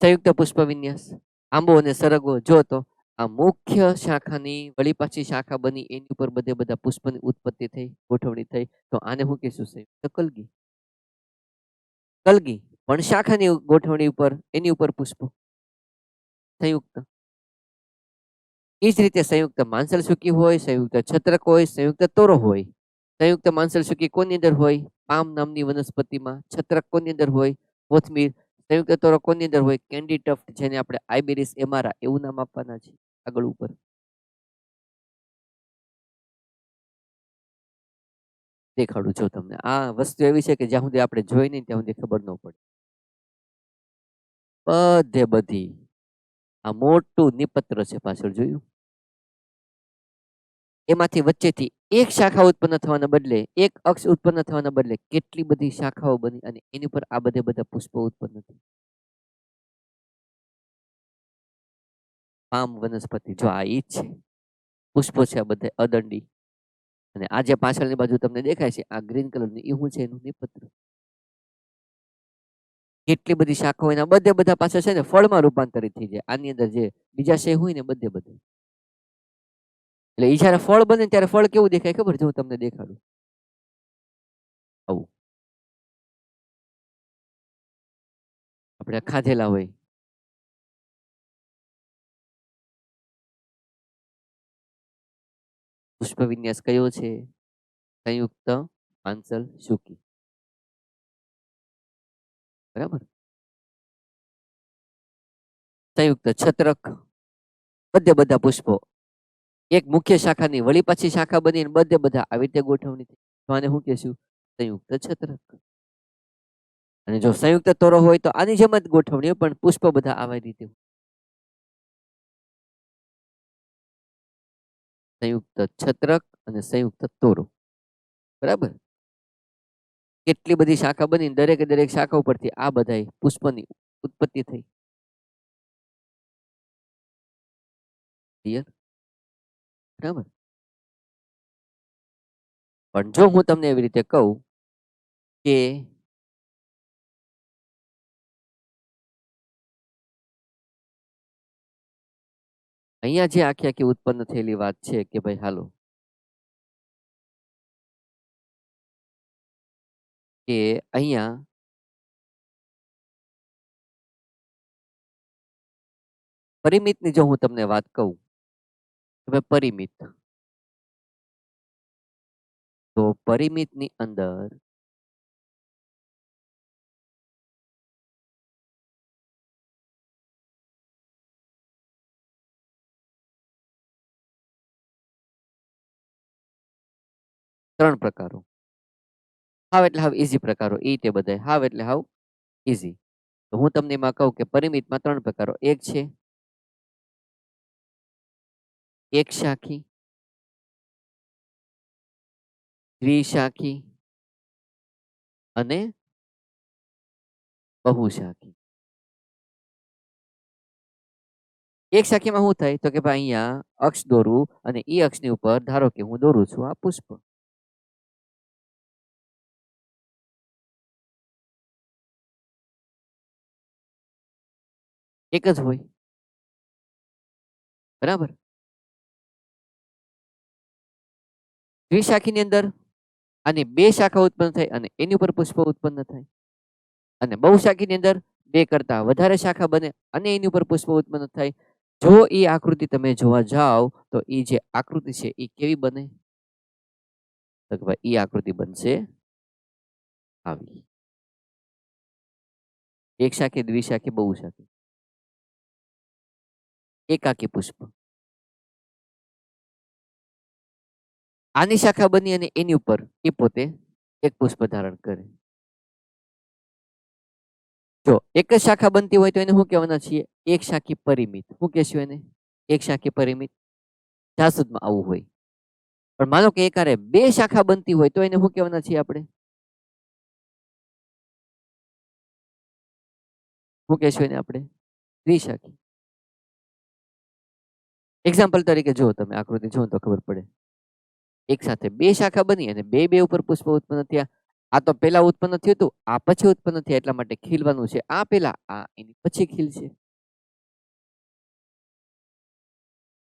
સંયુક્ત પુષ્પ વિન્યાસ આંબો અને સરગવો જો તો આ મુખ્ય શાખાની વળી પાછી શાખા બની, એની ઉપર બધા પુષ્પની ઉત્પત્તિ થઈ, ગોઠવણી થઈ. તો આને શું કહીશું? સંયુક્ત કલગી. કલગી પણ શાખાની ગોઠવણી ઉપર, એની ઉપર પુષ્પો સંયુક્ત. એ જ રીતે સંયુક્ત માંસલસુકી હોય, સંયુક્ત છત્રક હોય, સંયુક્ત તોરો હોય. સંયુક્ત માંસલસુકી કોની અંદર હોય? પામ નામની વનસ્પતિમાં. છત્રક કોની અંદર હોય? કોથમીર. સંયુક્ત તોરો કોની અંદર હોય? કેન્ડી ટફ્ટ, જેને આપણે આઇબેરિસ એમારા એવું નામ આપવાના છે આગળ ઉપર. દેખાડું છું તમને. આ વસ્તુ એવી છે કે જ્યાં સુધી આપણે જોઈ નહીં ત્યાં સુધી ખબર ન પડે. બધી આ મોટું નિપત્ર છે પાછળ, જોયું? એમાંથી વચ્ચેથી એક શાખા ઉત્પન્ન થવાના બદલે, એક અક્ષ ઉત્પન્ન થવાના બદલે કેટલી બધી શાખાઓ બની અને એની પર આ બધા પુષ્પો ઉત્પન્ન થઈ. પામ વનસ્પતિ જો આ ઈ છે, પુષ્પો છે આ બધા અદંડી. અને આ જે પાછળની બાજુ તમને દેખાય છે આ ગ્રીન કલરની, એ શું છે? એનું નિપત્ર. કેટલી બધી શાખાઓ એના બધા પાછળ છે ને ફળમાં રૂપાંતરિત થઈ જાય. આની અંદર જે બીજા છે હોય ને બધે એટલે એ જયારે ફળ બને ત્યારે ફળ કેવું દેખાય ખબર છે? હું તમને દેખાડું. આવું આપણે ખાધેલા હોય. પુષ્પ વિન્યાસ કયો છે? સંયુક્ત પાંસલ શુકી. બરાબર. સંયુક્ત છત્રક બધા પુષ્પો એક મુખ્ય શાખાની વળી પાછી શાખા બની બધા આવી રીતે ગોઠવણી થઈ. તો આને શું કહેશું? સંયુક્ત છત્રક. અને જો સંયુક્ત તોરો હોય તો આની જેમ જ ગોઠવણી, પણ પુષ્પ બધા આવી રીતે. સંયુક્ત છત્રક અને સંયુક્ત તોરો. બરાબર. કેટલી બધી શાખા બની, દરેક શાખા ઉપરથી આ બધા પુષ્પની ઉત્પત્તિ થઈ. ક્લિયર? બરાબર. પણ જો હું તમને એવી રીતે કહું કે અહીંયા જે આખી ઉત્પન્ન થયેલી વાત છે કે ભાઈ હાલો કે અહીંયા પરિમિતની જો હું તમને વાત કહું, હવે પરિમિત, તો પરિમિતની અંદર ત્રણ પ્રકારો, હાવ એટલે હાવ ઈઝી પ્રકારો, ઈ તે બધાય હાવ એટલે હાવ ઈઝી. તો હું તમને એમાં કહું કે પરિમિતમાં ત્રણ પ્રકારો, એક છે એક શાખી, દ્વિશાખી અને બહુશાખી. એક શાખીમાં શું થાય તો કે ભાઈ અહીંયા અક્ષ દોરું અને ઈ અક્ષની ઉપર ધારો કે હું દોરું છું આ પુષ્પ, એક જ હોય, બરાબર. દ્વિશાખીની અંદર આની બે શાખા ઉત્પન્ન થાય અને એની ઉપર પુષ્પ ઉત્પન્ન થાય, અને બહુશાખીની અંદર બે કરતા વધારે શાખા બને અને એની ઉપર પુષ્પ ઉત્પન્ન થાય. જો એ આકૃતિ તમે જોવા જાઓ તો એ જે આકૃતિ છે એ કેવી બને, તો કે ભાઈ એ આકૃતિ બનશે આવી, એક શાખી, દ્વિશાખી, બહુશાખી, એકાકી પુષ્પ. આની શાખા બની અને એની ઉપર એ પોતે એક પુષ્પ ધારણ કરે. જો એક જ શાખા બનતી હોય તો એને શું કહેવાના છીએ, એક શાખી પરિમિત. શું કહેશું એને, એક શાખી પરિમિત. જાસૂદમાં આવું હોય. પણ માનો કે એકારે બે શાખા બનતી હોય તો એને શું કહેવાના છીએ આપણે, શું કહેશું એને આપણે, દ્વિશાખી. એક્ઝામ્પલ તરીકે જો તમે આકૃતિ જો તો ખબર પડે, એક સાથે બે શાખા બની અને બે બે ઉપર પુષ્પ ઉત્પન્ન થયા. આ તો પેલા ઉત્પન્ન થયું હતું, આ પછી ઉત્પન્ન થયા, એટલા માટે ખીલવાનું છે આ પેલા, આ એની પછી ખીલશે.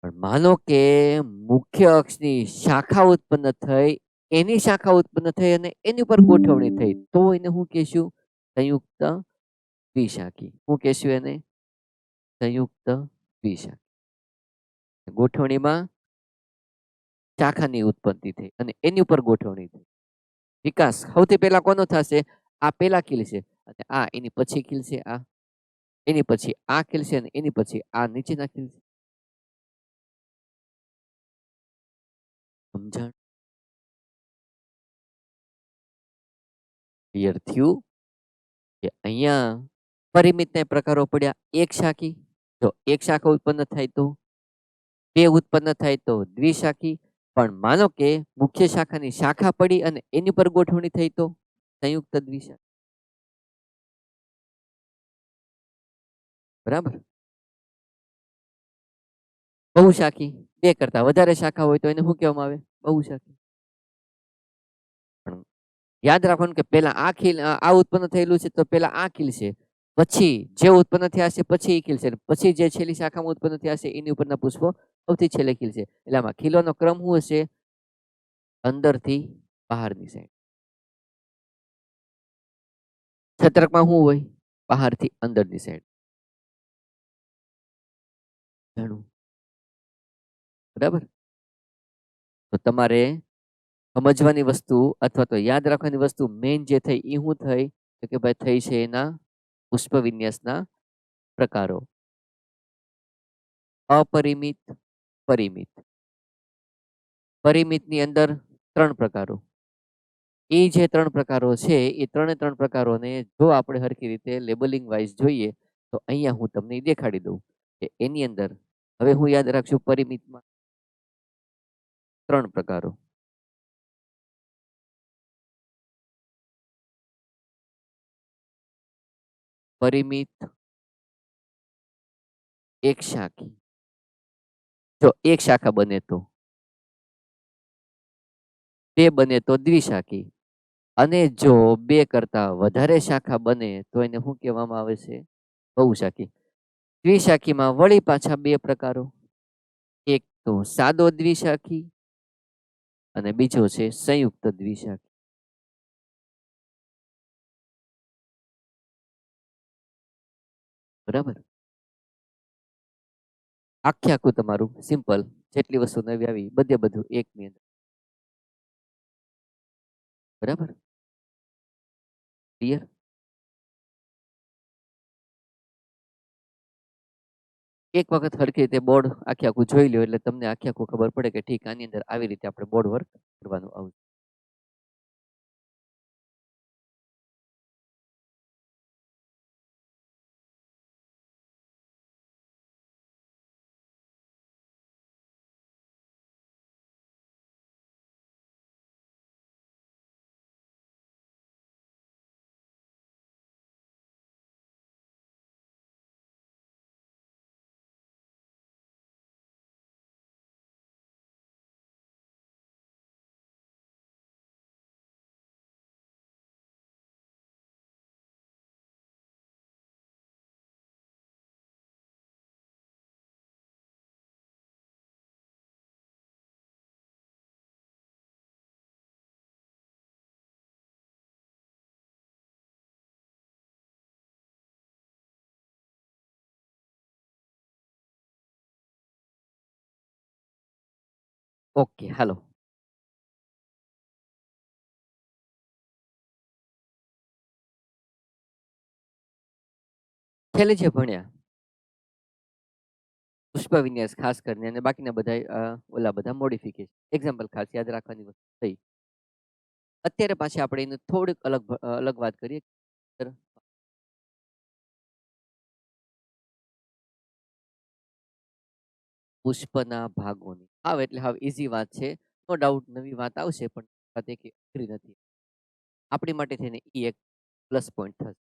પણ માનો કે મુખ્ય અક્ષની શાખા ઉત્પન્ન થઈ, એની શાખા ઉત્પન્ન થઈ અને એની ઉપર ગોઠવણી થઈ, તો એને શું કહેશું, સંયુક્ત દ્વિશાખી. શું કહેશું એને, સંયુક્ત દ્વિશાખી. ગોઠવણીમાં શાખાની ઉત્પત્તિ થઈ અને એની ઉપર ગોઠવણી થઈ. વિકાસ સૌથી પહેલા કોનો થશે, આ પેલા ખીલશે અને આ એની પછી ખીલશે, આ એની પછી આ ખીલશે અને એની પછી આ નીચેના ખીલશે. સમજણ ક્લિયર થયું કે અહીંયા પરિમિતના પ્રકારો પડ્યા, એક શાખી, જો એક શાખા ઉત્પન્ન થાય તો, બે ઉત્પન્ન થાય તો દ્વિશાખી. પણ માનો કે મુખ્ય શાખાની શાખા પડી અને એની પર ગોઠવણી થઈ તો સંયુક્ત દ્વિશાખી. બરાબર. બહુશાખી, બે કરતા વધારે શાખા હોય તો એને શું કહેવામાં આવે, બહુશાખી. પણ યાદ રાખવાનું કે પેલા આ ખીલ આ ઉત્પન્ન થયેલું છે તો પેલા આ ખીલશે, પછી જે ઉત્પન્ન થયા છે પછી એ ખીલશે, પછી જે છેલ્લી શાખામાં ઉત્પન્ન થયા છે એની ઉપરના પુષ્પો સૌથી છેલ્લે ખીલશે. એટલે આમાં ખીલવાનો ક્રમ શું હશે, અંદરથી બહારની સાઈડ. છત્રકમાં શું હોય, બહારથી અંદરની સાઈડ. બરાબર. તો તમારે સમજવાની વસ્તુ અથવા તો યાદ રાખવાની વસ્તુ મેઇન જે થઈ એ શું થઈ, તો કે ભાઈ થઈ છે એના પુષ્પ વિન્યાસના પ્રકારો, અપરિમિત, પરિમિત. પરિમિતની અંદર ત્રણ પ્રકારો. એ જે ત્રણ પ્રકારો છે એ ત્રણ પ્રકારોને જો આપણે હરખી રીતે લેબલિંગ વાઇઝ જોઈએ તો અહીંયા હું તમને દેખાડી દઉં કે એની અંદર હવે હું યાદ રાખશું, પરિમિતમાં ત્રણ પ્રકારો, પરિમિત, એક શાખી. જો એક શાખા બને તો, બે બને તો દ્વિશાખી, અને જો બે કરતા વધારે શાખા બને તો એને શું કહેવામાં આવે છે, બહુશાખી. દ્વિશાખીમાં વળી પાછા બે પ્રકારો, એક તો સાદો દ્વિશાખી અને બીજો છે સંયુક્ત દ્વિશાખી. બરાબર. આખે આખું તમારું સિમ્પલ જેટલી વસ્તુ નવી આવી બધું એકની અંદર. બરાબર? ક્લિયર? એક વખત હરખી રીતે બોર્ડ આખે આખું જોઈ લ્યો એટલે તમને આખે આખું ખબર પડે કે ઠીક આની અંદર આવી રીતે આપણે બોર્ડ વર્ક કરવાનું આવશે. ઓકે, હાલો. છેલ્લે જે ભણ્યા પુષ્પ વિન્યાસ ખાસ કરીને અને બાકીના બધા ઓલા બધા મોડિફિકેશન એક્ઝામ્પલ ખાસ યાદ રાખવાની વસ્તુ થઈ. અત્યારે પાછી આપણે એનું થોડીક અલગ વાત કરીએ. પુષ્પના ભાગોની હાવ એટલે હાવ ઈઝી વાત છે. નો ડાઉટ નવી વાત આવશે પણ વાત એક અઘરી નથી. આપણી માટે થઈને ઈ એક પ્લસ પોઈન્ટ થશે.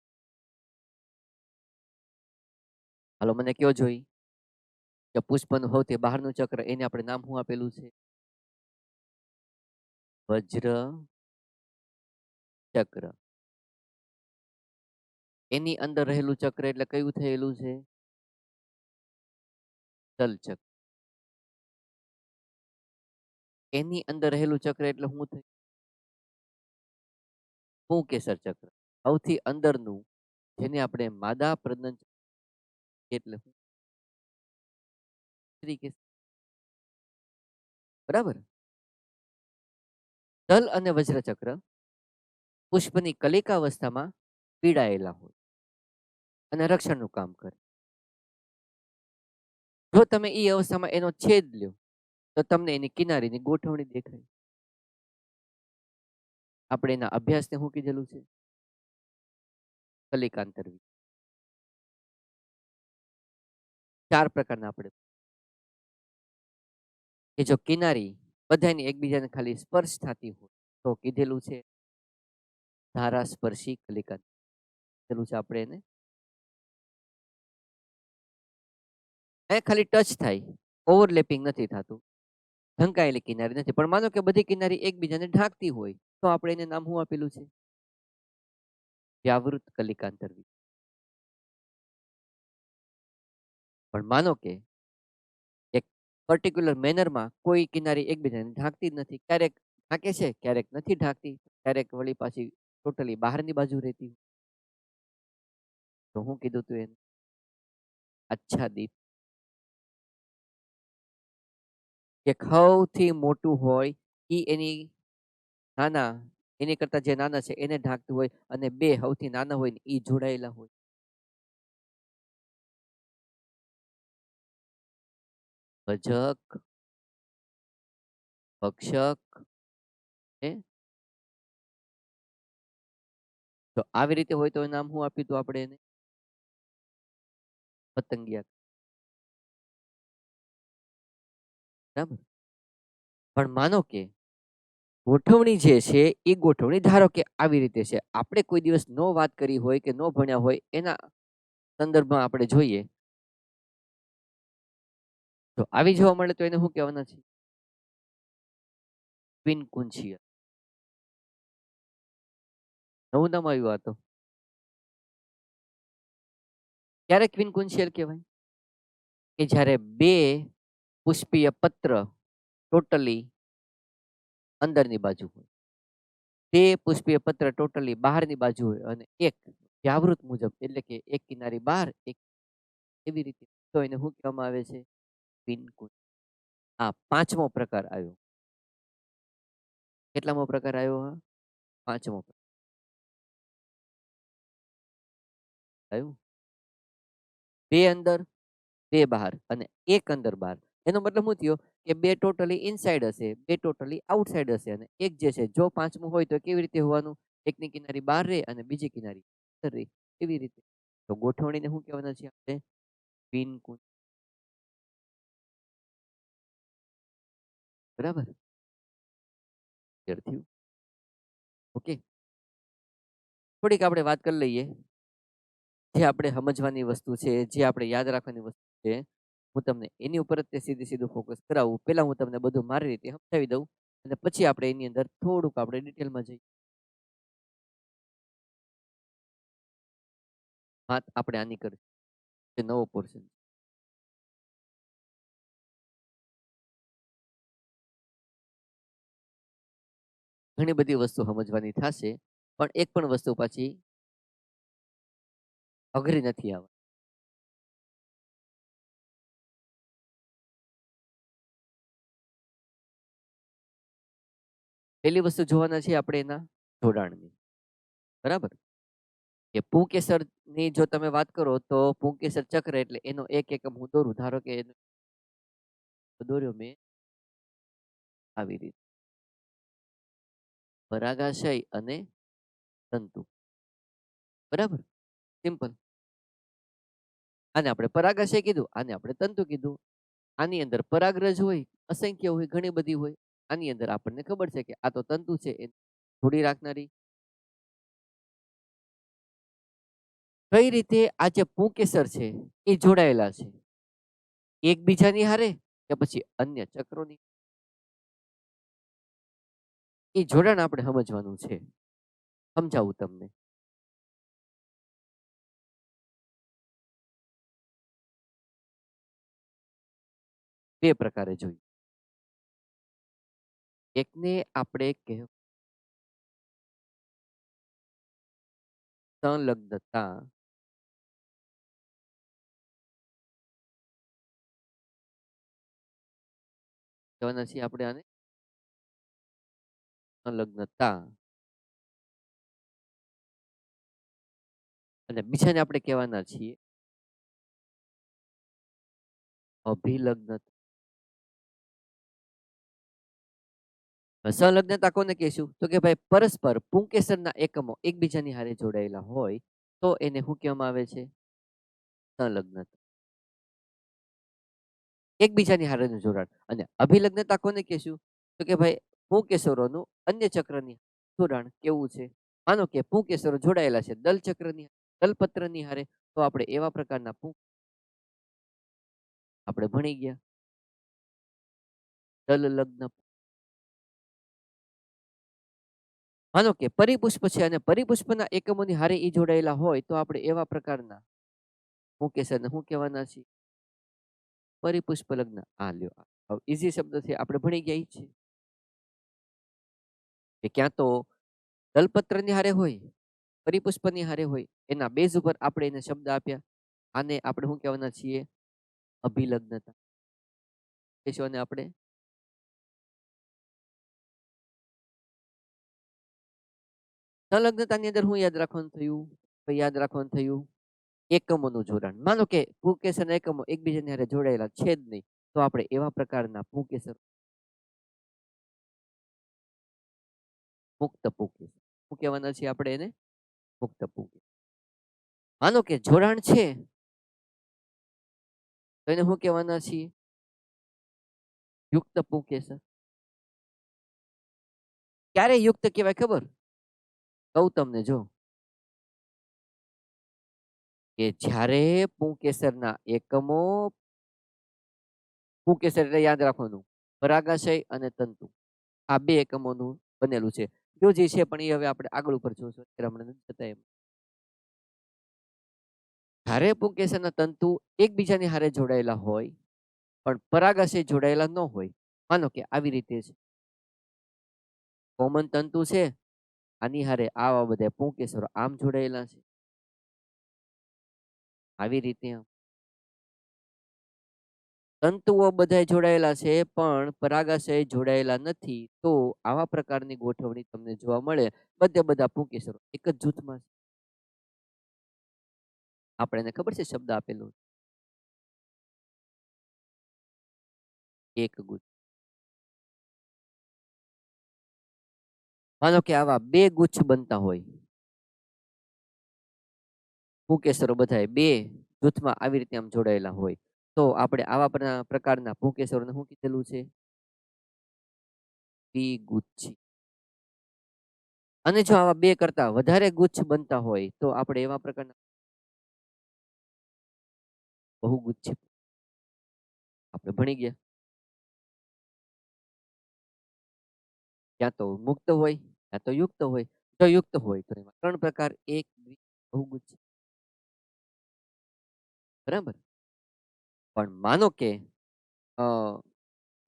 હાલો મને કયો જોઈ કે પુષ્પનું સૌથી બહારનું ચક્ર એને આપણે નામ શું આપેલું છે? વજ્ર ચક્ર. એની અંદર રહેલું ચક્ર એટલે કયું થયેલું છે? તલ ચક્ર. એની અંદર રહેલું ચક્ર એટલે શું થયું? પુંકેસર ચક્ર. સૌથી અંદરનું જેને આપણે માદા પ્રજનન એટલે બરાબર. તલ અને વજ્ર ચક્ર પુષ્પની કલિકાવસ્થામાં પીડાયેલા હોય અને રક્ષણનું કામ કરે. જો તમે એ અવસ્થામાં એનો છેદ લ્યો તો તમને એની કિનારીની ગોઠવણી દેખાય. આપણે એના અભ્યાસને શું કીધેલું છે? કલિકાંતર. 4 પ્રકારના આપણે કે જો કિનારી બધાની એકબીજાને ખાલી સ્પર્શ થતી હોય તો કીધેલું છે ધારાસ્પર્શી કલિકાંતર. કીધેલું છે આપણે એને ખાલી ટચ થાય, ઓવરલેપિંગ નથી થતું, ઢંકાયેલી કિનારી નથી. પણ માનો કે બધી કિનારી એકબીજાને ઢાંકતી હોય તો આપણે એને નામ શું આપેલું છે? વ્યાવૃત કલિકાંતર. પણ માનો કે એક પર્ટિક્યુલર મેનરમાં કોઈ કિનારી એકબીજાને ઢાંકતી જ નથી, ક્યારેક ઢાંકે છે ક્યારેક નથી ઢાંકતી, ક્યારેક વળી પાછી ટોટલી બહારની બાજુ રહેતી, તો હું કીધું તું એને આચ્છાદિત. કે સૌથી મોટું હોય ઈ એની નાના એની કરતા જે નાના છે એને ઢાંકતું હોય અને બે સૌથી નાના હોય ને ઈ જોડાયેલા હોય. ભજક, ભક્ષક, તો આવી રીતે હોય તો નામ શું આપ્યું હતું આપણે એને? પતંગિયા. બરાબર. પણ માનો કે ગોઠવણી જે છે એ ગોઠવણી ધારો કે આવી રીતે છે, આપણે કોઈ દિવસ નો વાત કરી હોય કે નો ભણ્યા હોય એના સંદર્ભમાં આપણે જોઈએ તો આવી જોવા મળે તો એને શું કહેવાના છે? ક્વિન્કુન્શિયલ. નવું નામ આવ્યું આ તો. ક્યારે ક્વિન્કુન્શિયલ કહેવાય? કે જ્યારે બે પુષ્પીય પત્ર ટોટલી અંદરની બાજુ હોય, તે પુષ્પીય પત્ર ટોટલી બહારની બાજુ હોય અને એક વ્યાવૃત મુજબ એટલે કે એક કિનારી બહાર એક એવી રીતે તો એને શું કહેવામાં આવે છે? પિનકુંજ. આ 5મો પ્રકાર આવ્યો. કેટલામો પ્રકાર આવ્યો? હા, 5મો પ્રકાર આવ્યો. 2 અંદર, 2 બહાર અને 1 અંદર બહાર. એનો મતલબ શું થયો કે 2 ટોટલી ઇનસાઇડ હશે, 2 ટોટલી આઉટસાઇડ હશે અને એક જે છે જો 5મું હોય તો કેવી રીતે હોવાનું? એકની કિનારી બહાર રહે અને બીજી કિનારી અંદર રહે. એવી રીતે. તો ગોઠવણીને શું કહેવાના છે આપણે? પિનકુંજ. બરાબર? ક્લિયર થયું? ઓકે. થોડીક આપણે વાત કરી લઈએ. જે આપણે સમજવાની વસ્તુ છે, જે આપણે યાદ રાખવાની વસ્તુ છે, હું તમને એની ઉપર જ તે સીધું ફોકસ કરાવું. પહેલા હું તમને બધું મારી રીતે સમજાવી દઉં અને પછી આપણે એની અંદર થોડુંક આપણે ડિટેલમાં જઈએ. વાત આપણે આની કરી જે નવો પોર્શન. ઘણી બધી વસ્તુ સમજવાની થશે, પણ એક પણ વસ્તુ પાછી અઘરી નથી આવવાની. પહેલી વસ્તુ જોવાના છે આપણે એના જોડાણની. બરાબર? કે પુંકેસરની જો તમે વાત કરો તો પુંકેસર ચક્ર એટલે એનો એક એકમ હું દોરું. ધારો કે દોર્યો મેં આવી રીતે. પરાગાશય અને તંતુ. બરાબર? સિમ્પલ. આને આપણે પરાગાશય કીધું, આને આપણે તંતુ કીધું. આની અંદર પરાગરજ હોય, અસંખ્ય હોય, ઘણી બધી હોય. આની અંદર આપણને ખબર છે કે આ તો તંતુ છે, એ જોડી રાખનારી. કઈ રીતે આ જે પુંકેસર છે એ જોડાયેલા છે એકબીજાની હારે કે પછી અન્ય ચક્રોની? એ જોડાણ આપણે સમજવાનું છે. સમજાવું તમને. 2 પ્રકારે જોઈએ. એકને આપણે સંલગ્નતા કહેવાના છીએ આપણે આને સંલગ્નતા, અને બીજાને આપણે કહેવાના છીએ અભિલગ્નતા. સંલગ્નતા કોને કહેશું? તો કે ભાઈ પરસ્પર પુંકેસરના એકમો એકબીજાની હારે જોડાયેલા હોય તો એને શું કહેવામાં આવે છે? સંલગ્નતા. એકબીજાની હારેનું જોડાણ. અને અભિલગ્નતા કોને કહેશું? તો કે ભાઈ પુંકેસરોનું અન્ય ચક્રની જોડાણ કેવું છે? માનો કે પુંકેસરો જોડાયેલા છે દલચક્રની, દલપત્રની હારે, તો આપણે એવા પ્રકારના આપણે ભણી ગયા. દલ લગ્ન. માનો કે પરિપુષ્પ છે અને પરિપુષ્પના એકમોની હારે ઈ જોડાયેલા હોય તો આપણે એવા પ્રકારના પુંકેસરને શું કહેવાના છીએ? પરિપુષ્પ લગ્ન. આ લ્યો, ઈઝી શબ્દ છે, આપણે ભણી ગયા ઈ છે કે ક્યાં તો દલપત્રની હારે હોય, પરિપુષ્પની હારે હોય, એના બેઝ ઉપર આપણે એને શબ્દ આપ્યા. આને આપણે શું કહેવાના છીએ? અભિલગ્નતા. કહીશું આને આપણે સંલગ્નતાની અંદર હું યાદ રાખવાનું થયું? તો યાદ રાખવાનું થયું એકમોનું જોડાણ. માનો કે પુંકેસરના એકમો એકબીજાની હારે જોડાયેલા છે જ નહીં, તો આપણે એવા પ્રકારના પુંકેસર મુક્ત પુંકેસર શું કહેવાના છીએ આપણે એને? મુક્ત પુંકેસર. માનો કે જોડાણ છે તો એને શું કહેવાના છીએ? યુક્ત પુંકેસર. ક્યારે યુક્ત કહેવાય ખબર? કહું તમને જો, કે જ્યારે પુંકેસરના એકમો, પુંકેસર એટલે યાદ રાખવાનું પરાગાશય અને તંતુ, આ 2 એકમોનું બનેલું છે. જો જે છે પણ એ હવે આપણે આગળ ઉપર જોશું, અત્યારે હમણાં નથી જતા એમ. જ્યારે પુંકેસરના તંતુ એકબીજાની હારે જોડાયેલા હોય પણ પરાગાશય જોડાયેલા ન હોય, માનો કે આવી રીતે છે કોમન તંતુ છે, આની હારે આવા બધા પુંકેસરો આમ જોડાયેલા છે, આવી રીતે આમ. તંતુઓ બધાય જોડાયેલા છે પણ પરાગાશય જોડાયેલા નથી. તો આવા પ્રકારની ગોઠવણી તમને જોવા મળે. બધે બધા પુંકેસરો એક જ જૂથમાં છે. આપણે એને ખબર છે શબ્દ આપેલો એક ગુચ્છ. માનો કે આવા બે ગુચ્છ બનતા હોય. પુંકેસરો બધાય બે જૂથમાં આવી રીતે આમ જોડાયેલા હોય. તો આપણે આવા પ્રકારના પુંકેસરોને શું કીધેલું છે? દ્વિગુચ્છી. અને જો આવા બે કરતા વધારે ગુચ્છ બનતા હોય તો આપણે એવા પ્રકારના બહુગુચ્છી આપણે ભણી ગયા. ક્યાં તો મુક્ત હોય, ક્યાં તો યુક્ત હોય. જો યુક્ત હોય તો એમાં ત્રણ પ્રકાર, એક, દ્વિ, બહુગુચ્છ. બરાબર. પણ માનો કે અ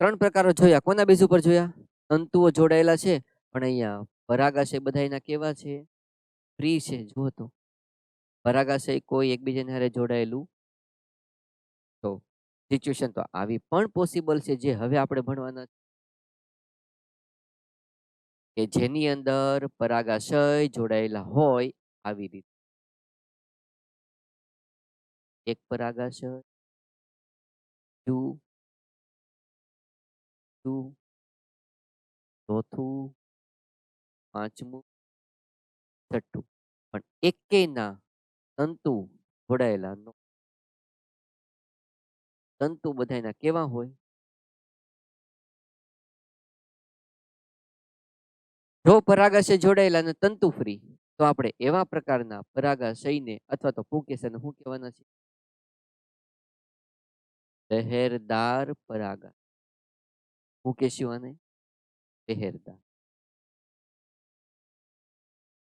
ત્રણ પ્રકારો જોયા. કોના બેઝ ઉપર જોયા? તંતુઓ જોડાયેલા છે પણ અહીંયા પરાગાશય બધા એના કેવા છે? ફ્રી છે. જુઓ તો પરાગાશય કોઈ એકબીજાને હારે જોડાયેલું તો સિચ્યુએશન તો આવી પણ પોસિબલ છે જે હવે આપણે ભણવાના કે જેની અંદર પરાગાશય જોડાયેલા હોય આવી રીતે એક પરાગાશય ચોથું, પાંચમું, છઠ્ઠું. પણ એકેયના તંતુ જોડાયેલા ન. તંતુ બધાયના કેવા હોય? જો પરાગાશય જોડાયેલા અને તંતુ ફ્રી તો આપણે એવા પ્રકારના પરાગાશયને અથવા તો પુંકેસરને શું કહેવાના છે? લહેરદાર પરાગાશય. હું કહેશું આને? લહેરદાર.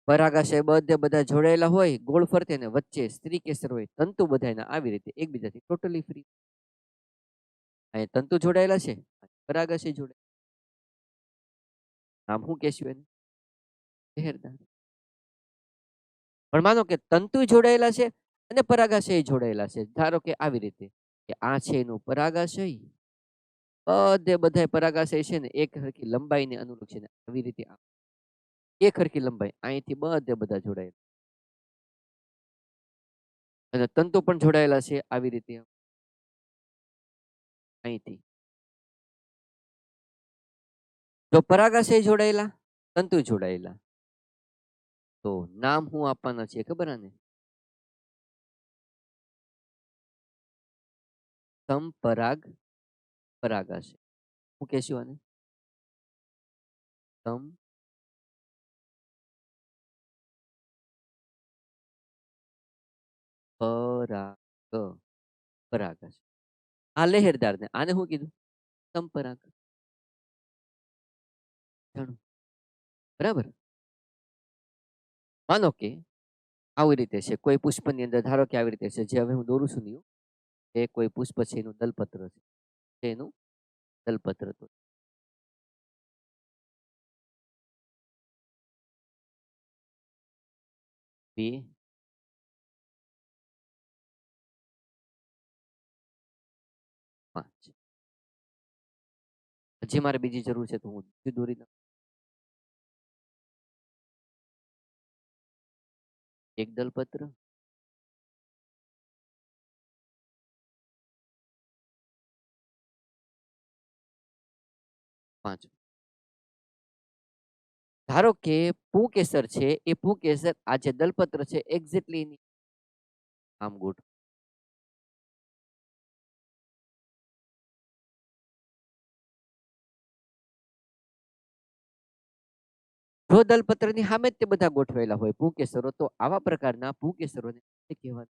પરાગાશય બધે બધા જોડાયેલા હોય ગોળ ફરતે અને વચ્ચે સ્ત્રી કેસર હોય. તંતુ બધાયના આવી રીતે એકબીજાથી ટોટલી ફ્રી. અહીં તંતુ જોડાયેલા છે, પરાગાશય જોડાયેલા. નામ શું કહેશું એને? લહેરદાર. પણ માનો કે તંતુ જોડાયેલા છે અને પરાગાશય જોડાયેલા છે. ધારો કે આવી રીતે કે આ છે એનું પરાગાશય. બધે બધાય પરાગાશય છે ને એક હરખી લંબાઈને અનુરૂપ છે ને આવી રીતે એક હરખી લંબાઈ અહીંથી બધે બધા જોડાયેલા અને તંતુ પણ જોડાયેલા છે આવી રીતે અહીંથી. જો પરાગાશય જોડાયેલા, તંતુ જોડાયેલા તો નામ હું આપવાના છે ખબર આને? સમપરાગ પરાગાશય. હું કહેશું આને? પરાગ પરાગાશય. આ લહેરદાર ને આને શું કીધું? સંપરાગ. બરાબર. માનો કે આવી રીતે છે કોઈ પુષ્પની અંદર ધારો કે આવી રીતે છે જે હવે હું દોરું છું નહીં એ કોઈ પુષ્પ છે એનું દલપત્ર છે એનું દલપત્ર તો 2, 5. હજી મારે બીજી જરૂર છે તો હું બીજું દોરી નાખું. એક દલપત્ર, 5. ધારો કે પુંકેસર છે એ પુંકેસર આ જે દલપત્ર છે એક્ઝેક્ટલી આમ ગોઠ. જો દલપત્રની સામે જ તે બધા ગોઠવાયેલા હોય પુંકેસરો તો આવા પ્રકારના પુંકેસરોને કહેવાય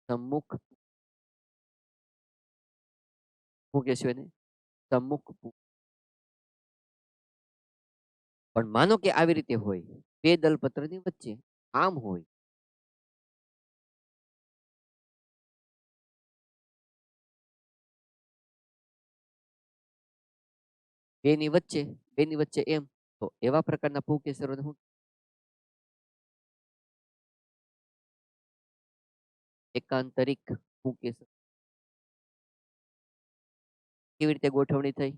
સમ્મુખ. હું કહેશું એને? સમ્મુખ. પણ માનો કે આવી રીતે હોય બે દલપત્રની વચ્ચે આમ હોય બેની વચ્ચે એમ તો એવા પ્રકારના પુંકેસરોને હું એકાંતરિક પુંકેસર. કેવી રીતે ગોઠવણી થઈ?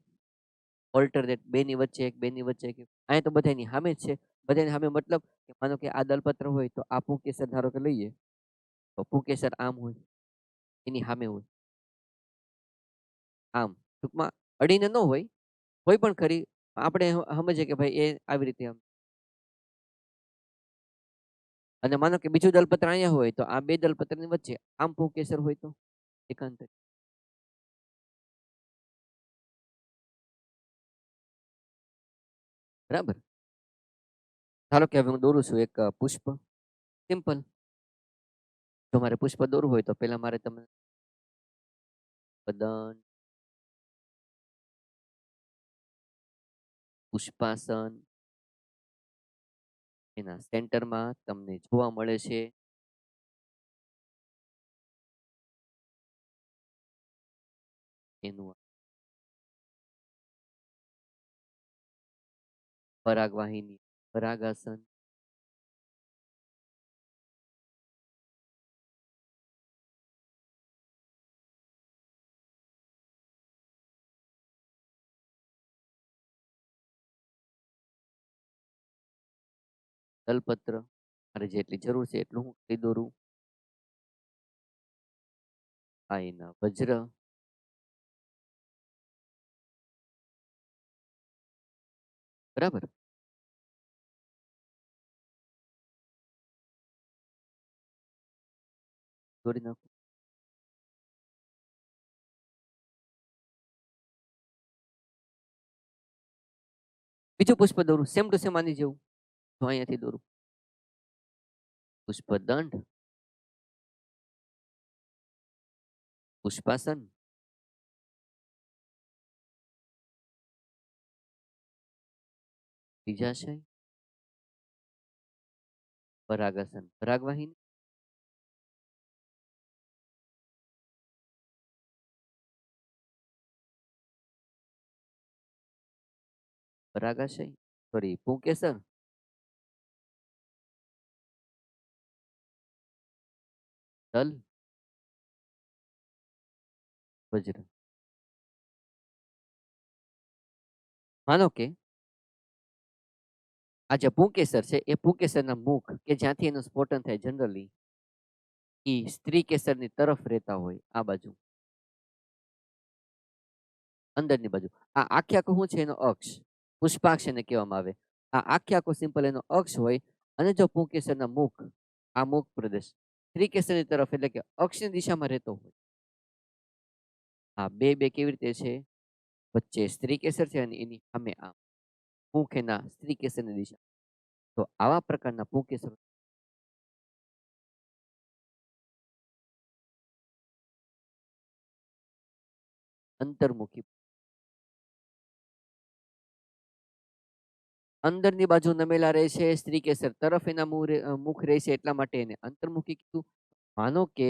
ઓલ્ટરનેટ, બેની વચ્ચે એક, બેની વચ્ચે એક. અહીંયા તો બધાની સામે જ છે. બધાની સામે મતલબ કે માનો કે આ દલપત્ર હોય તો આ પુંકેસર ધારો કે લઈએ, તો પુંકેસર આમ હોય, એની સામે હોય, આમ. ટૂંકમાં અડીને ન હોય, હોય પણ ખરી. આપણે સમજીએ કે ભાઈ એ આવી રીતે આમ. અને માનો કે બીજું દલપત્ર અહીંયા હોય તો આ બે દલપત્રની વચ્ચે આમ પુંકેસર હોય તો એકાંતરિક. બરાબર. ધારો કે હવે હું દોરું છું એક પુષ્પ, સિમ્પલ. જો મારે પુષ્પ દોરવું હોય તો પહેલા મારે તમને દંડ, પુષ્પાસન, એના સેન્ટરમાં તમને જોવા મળે છે એનું પરાગવાહિની, પરાગાસન. દલપત્ર મારે જેટલી જરૂર છે એટલું હું કરી દોરું. આ એના વજ્ર, બરાબર. દોરી નાખું. બીજું પુષ્પ દોરું, સેમ ટુ સેમ આની જેવું. તો અહીંયાથી દોરું પુષ્પદંડ, પુષ્પાસન, બીજાશય, પરાગાસન, પરાગવાહિની, પરાગાશય, સોરી પુંકેસર, દલ, વજ્ર. માનો કે આ જે પુંકેસર છે એ પુંકેસરના મુખ કે જ્યાંથી એનું સ્ફોટન થાય જનરલી એ સ્ત્રી કેસરની તરફ રહેતા હોય, આ બાજુ અંદરની બાજુ. આ આખે આખું શું છે એનો અક્ષ, પુષ્પાક્ષ એને કહેવામાં આવે. આ આખે આખો સિમ્પલ એનો અક્ષ હોય. અને જો પુંકેસરના મુખ, આ મુખ પ્રદેશ સ્ત્રી કેસરની તરફ એટલે કે અક્ષની દિશામાં રહેતો હોય. આ બે બે કેવી રીતે છે? વચ્ચે સ્ત્રી કેસર છે અને એની સામે આમ મુખ એના સ્ત્રી કેસરની દિશા. તો આવા પ્રકારના પુંકેસર અંતર્મુખી. અંદરની બાજુ નમેલા રહે છે, સ્ત્રી કેસર તરફ એના મુખ રહે છે, એટલા માટે એને અંતર્મુખી કીધું. માનો કે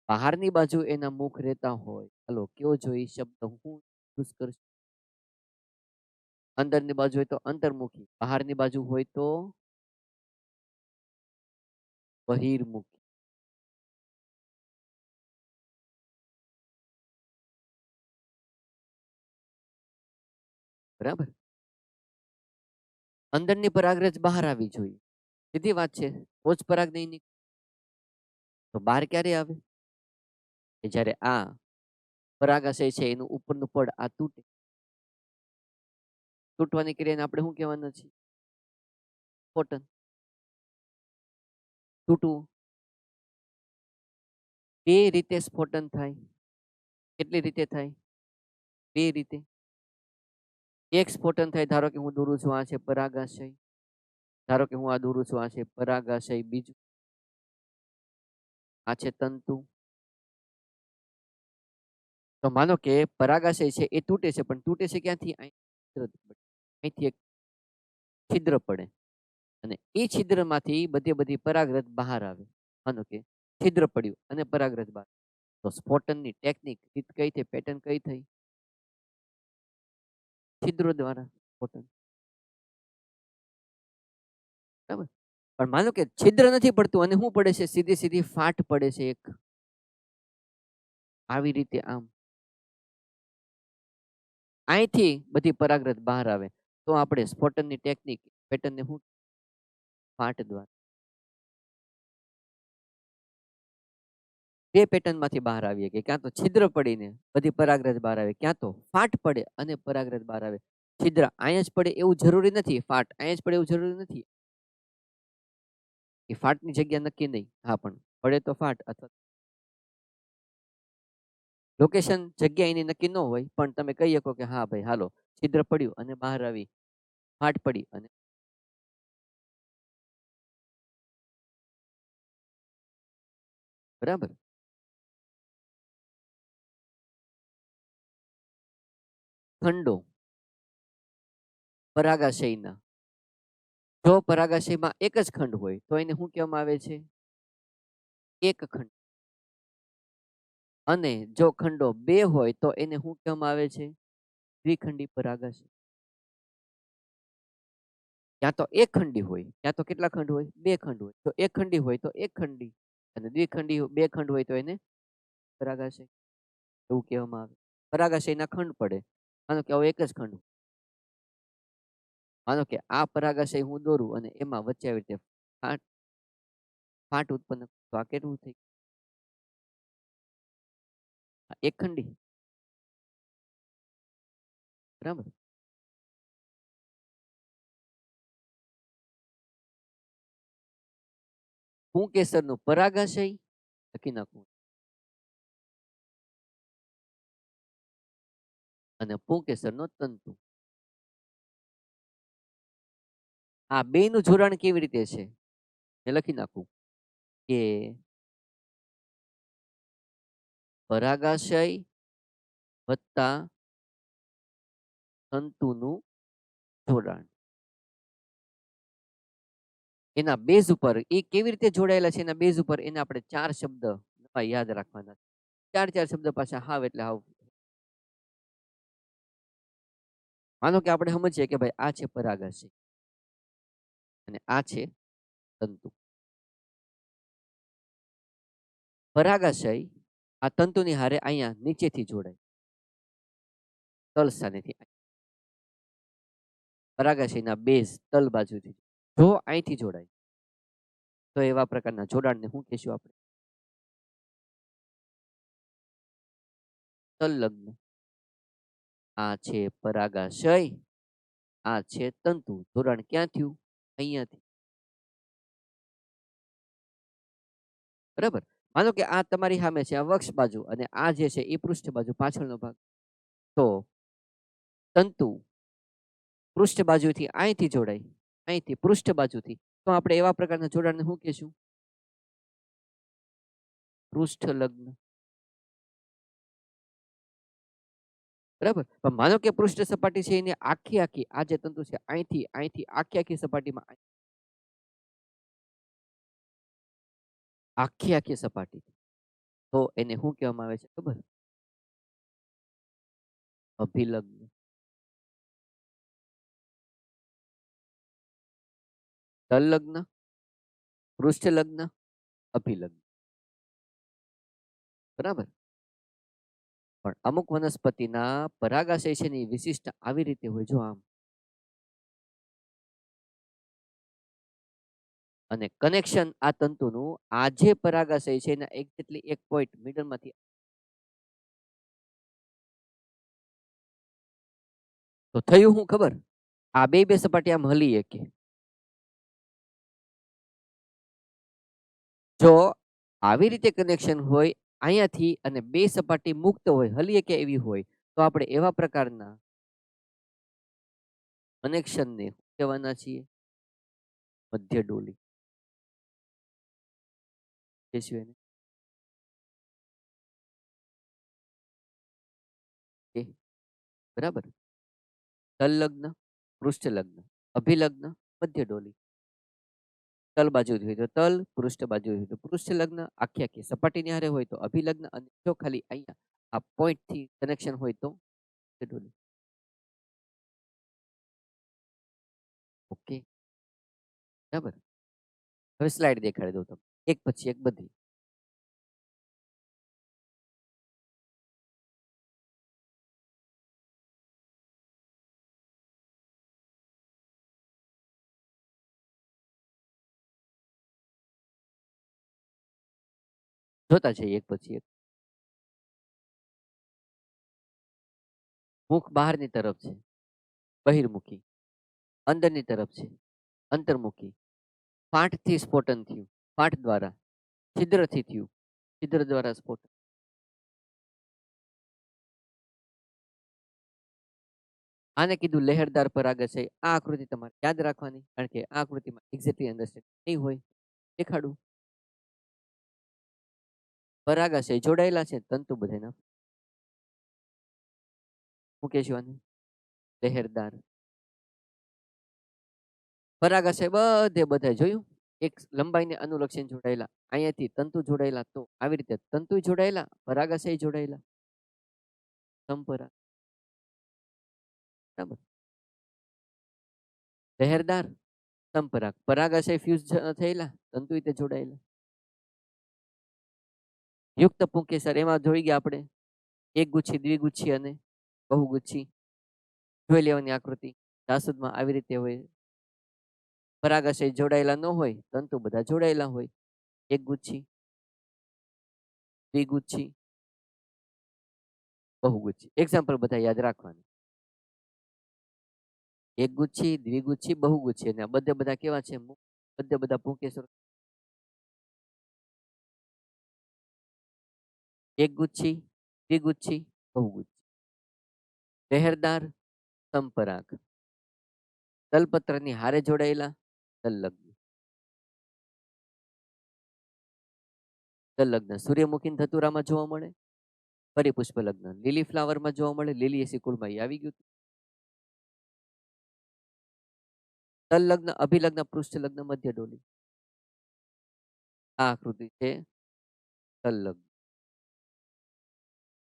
બહારની બાજુ એના મુખ રહેતા હોય, ચાલો કયો જોઈ શબ્દ હું યુઝ કરીશ. અંદરની બાજુ હોય તો અંતર્મુખી, બહારની બાજુ હોય તો બહિર્મુખી. બરાબર. અંદરની પરાગરજ બહાર આવી જોઈએ, સીધી વાત છે. તો જ પરાગ નહીં નીકળે. તો બહાર ક્યારે આવે? કે જ્યારે આ પરાગાશય છે એનું ઉપરનું પડ આ તૂટે. તૂટવાની ક્રિયાને આપણે શું કહેવાના છીએ? સ્ફોટન. તૂટવું. બે રીતે સ્ફોટન થાય. કેટલી રીતે થાય? બે રીતે. એક સ્ફોટન થાય, ધારો કે હું દોરું છું આ છે પરાગાશય, ધારો કે હું આ દોરું છું આ છે પરાગાશય. બીજું આ છે તંતુ. તો માનો કે પરાગાશય છે એ તૂટે છે, પણ તૂટે છે ક્યાંથી? અહીંથી એક છિદ્ર પડે અને એ છિદ્રમાંથી બધી પરાગરજ બહાર આવે. માનો કે છિદ્ર પડ્યું અને પરાગરજ બહાર. તો સ્ફોટનની ટેકનિક રીત કઈ થઈ? પેટર્ન કઈ થઈ? છિદ્રો દ્વારા સ્ફોટન. બરાબર. પણ માનો કે છિદ્ર નથી પડતું અને શું પડે છે? સીધી સીધી ફાટ પડે છે એક. આવી રીતે આમ અહીંથી બધી પરાગરજ બહાર આવે તો આપણે સ્ફોટનની ટેકનિક પેટર્નને હું ફાટ દ્વારા બે પેટર્નમાંથી બહાર આવીએ કે ક્યાં તો છિદ્ર પડીને બધી પરાગરજ બહાર આવે, ક્યાં તો ફાટ પડે અને પરાગરજ બહાર આવે. છિદ્ર અહીંયા જ પડે એવું જરૂરી નથી, ફાટ અહીંયા જ પડે એવું જરૂરી નથી. એ ફાટની જગ્યા નક્કી નહીં. હા, પણ પડે તો ફાટ અથવા લોકેશન જગ્યા એની નક્કી ન હોય, પણ તમે કહી શકો કે હા ભાઈ હાલો છિદ્ર પડ્યું અને બહાર આવી, ફાટ પડી અને બરાબર. ખંડો પરાગાશયના, જો પરાગાશયમાં એક જ ખંડ હોય તો એને શું કહેવામાં આવે છે? એક ખંડ. અને જો ખંડો બે હોય તો એને શું કહેવામાં આવે છે? દ્વિખંડી પરાગાશય. ત્યાં તો એક ખંડી હોય, ત્યાં તો કેટલા ખંડ હોય? બે ખંડ હોય. તો એક ખંડી હોય તો એક ખંડી, અને દ્વિખંડી બે ખંડ હોય તો એને પરાગાશય એવું કહેવામાં આવે. પરાગાશયના ખંડ પડે, માનો કે આવો એક જ ખંડ, માનો કે આ પરાગાશય હું દોરું અને એમાં વચ્ચે આવી રીતે ફાટ ફાટ ઉત્પન્ન, તો આ કેટલું થઈ? એક ખંડી. બરાબર. પુંકેસરનું પરાગાશય લખી નાખવું અને પુંકેસરનો તંતુ. આ બે નું જોડાણ કેવી રીતે છે એ લખી નાખવું કે પરાગાશય વત્તા તંતુનું જોડાણ. એના બેઝ ઉપર એ કેવી રીતે જોડાયેલા છે, એના બેઝ ઉપર એને આપણે ચાર શબ્દ યાદ રાખવાના. ચાર ચાર શબ્દ પાછા હાવ એટલે હાવ. માનો કે આપણે સમજીએ કે ભાઈ આ છે પરાગાશય અને આ છે તંતુ. પરાગાશય આ તંતુની હારે અહીંયા નીચેથી જોડાય, તલ સ્થાનેથી. પરાગાશયના બેઝ તલ બાજુથી જો અહીંથી જોડાય તો એવા પ્રકારના જોડાણને શું કહેશું આપણે? સંલગ્ન. આ છે પરાગાશય, આ છે તંતુ. જોડાણ ક્યાં થયું? અહીંયાથી. બરાબર. માનો કે આ તમારી સામે છે, આ વક્ષ બાજુ, અને આ જે છે એ પૃષ્ઠ બાજુ પાછળનો ભાગ. તો તંતુ પૃષ્ઠ બાજુથી અહીંથી જોડાય, અહીંથી પૃષ્ઠ બાજુથી, તો આપણે એવા પ્રકારના જોડાણને શું કહેશું? પૃષ્ઠ લગ્ન. બરાબર. પણ માનો કે પૃષ્ઠ સપાટી છે એની આખી આખી આ જે તંતુ છે અહીંથી અહીંથી આખી આખી સપાટીમાં, આખી આખી સપાટી, તો એને શું કહેવામાં આવે છે ખબર? અભિલગ્ન. સંલગ્ન, પૃષ્ઠ લગ્ન, અભિલગ્ન. બરાબર. પણ અમુક વનસ્પતિના પરાગાશય છે ની વિશિષ્ટ આવી રીતે હોય, જો આમ. અને કનેક્શન આ તંતુનું આ જે પરાગાશય છે એના એક્ઝેક્ટલી એક પોઈન્ટ મિડલમાંથી. તો થયું હું ખબર? આ બે બે સપાટી આમ હલી કે જો આવી રીતે કનેક્શન હોય અહીંયાથી અને બે સપાટી મુક્ત હોય, હલીએ કે એવી હોય, તો આપણે એવા પ્રકારના કનેક્શનને કહેવાના છીએ મધ્ય ડોલી. બરાબર. સંલગ્ન, પૃષ્ઠ લગ્ન, અભિલગ્ન, મધ્ય ડોલી. તલ બાજુ હોય તો તલ, પૃષ્ઠ બાજુ હોય તો પૃષ્ઠ લગ્ન, આખી આખી સપાટીની હારે હોય તો અભિલગ્ન, અને જો ખાલી અહીંયા આ પોઈન્ટ થી કનેક્શન હોય તો મધ્ય ડોલી. ઓકે. બરાબર. હવે સ્લાઇડ દેખાડી દઉં તમને એક પછી એક બધી. જોતા જઈએ એક પછી એક. મુખ બહારની તરફ છે, બહિર્મુખી. અંદરની તરફ છે, અંતર્મુખી. ફાટથી સ્ફોટન થયું, ફાટ દ્વારા. છિદ્રથી થયું, છિદ્ર દ્વારા સ્ફોટન. આને કીધું લહેરદાર પરાગાશય. આ આકૃતિ તમારે યાદ રાખવાની, કારણ કે આ આકૃતિમાં એક્ઝેક્ટલી અન્ડરસ્ટેન્ડ નહીં હોય. દેખાડું. પરાગાશય જોડાયેલા છે તંતુ બધાના. મૂકેશું આને લહેરદાર. પરાગાશય બધે બધા જોયું. એક લંબાઈને અનુલક્ષીને જોડાયેલા, અહીંયાથી તંતુ જોડાયેલા, તો આવી રીતે તંતુ જોડાયેલા, પરાગાશય જોડાયેલા, સંપરાગ. બરાબર. લહેરદાર સંપરાગ, પરાગાશય ફ્યુઝ થયેલા, તંતુ રીતે જોડાયેલા. યુક્ત પુંકેસર, એમાં જોઈ ગયા આપણે એક ગુચ્છી, દ્વિગુચ્છી અને બહુગુચ્છી. જોઈ લેવાની આકૃતિ. જાસૂદમાં આવી રીતે હોય. પરાગાશય જોડાયેલા ન હોય, તંતુ બધા જોડાયેલા હોય. એક ગુચ્છી, દ્વિગુચ્છી, બહુગુચ્છી. એક્ઝામ્પલ બધા યાદ રાખવાના. એક ગુચ્છી, દ્વિગુચ્છી, બહુગુચ્છી, અને બધે બધા કેવા છે? બધે બધા પુંકેસર. એક ગુચ્છી, દ્વિગુચ્છી, બહુગુચ્છી. લહેરદાર સંપરાગ. તલપત્રની હારે જોડાયેલા, તલ્લગ્ન. તલ્લગ્ન સૂર્યમુખી ધતુરામાં જોવા મળે. પરિપુષ્પ લગ્ન લીલી ફ્લાવરમાં જોવા મળે. લીલી એસી કુળમાં એ આવી ગયું. તલ્લગ્ન, અભિલગ્ન, પૃષ્ઠ લગ્ન, મધ્ય ડોલી. આ આકૃતિ છે તલ્લગ્ન.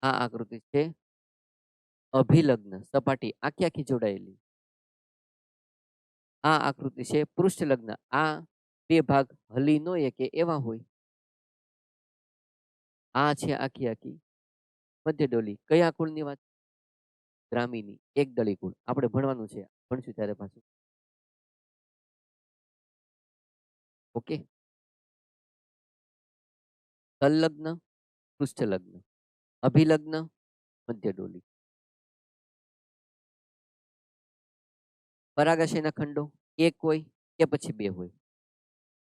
આ આકૃતિ છે અભિલગ્ન, સપાટી આખી આખી જોડાયેલી. આ આકૃતિ છે પૃષ્ઠ લગ્ન. આ બે ભાગ હલી નો કે એવા હોય. આ છે આખી આખી મધ્ય ડોલી. કયા કુળની વાત? ગ્રામીની, એક દળી કુળ. આપણે ભણવાનું છે, ભણશું ત્યારે પાછું. ઓકે. તલ્લગ્ન, પૃષ્ઠ લગ્ન, અભિલગ્ન, મધ્ય ડોલી. પરાગાશયના ખંડો એક હોય કે પછી બે હોય.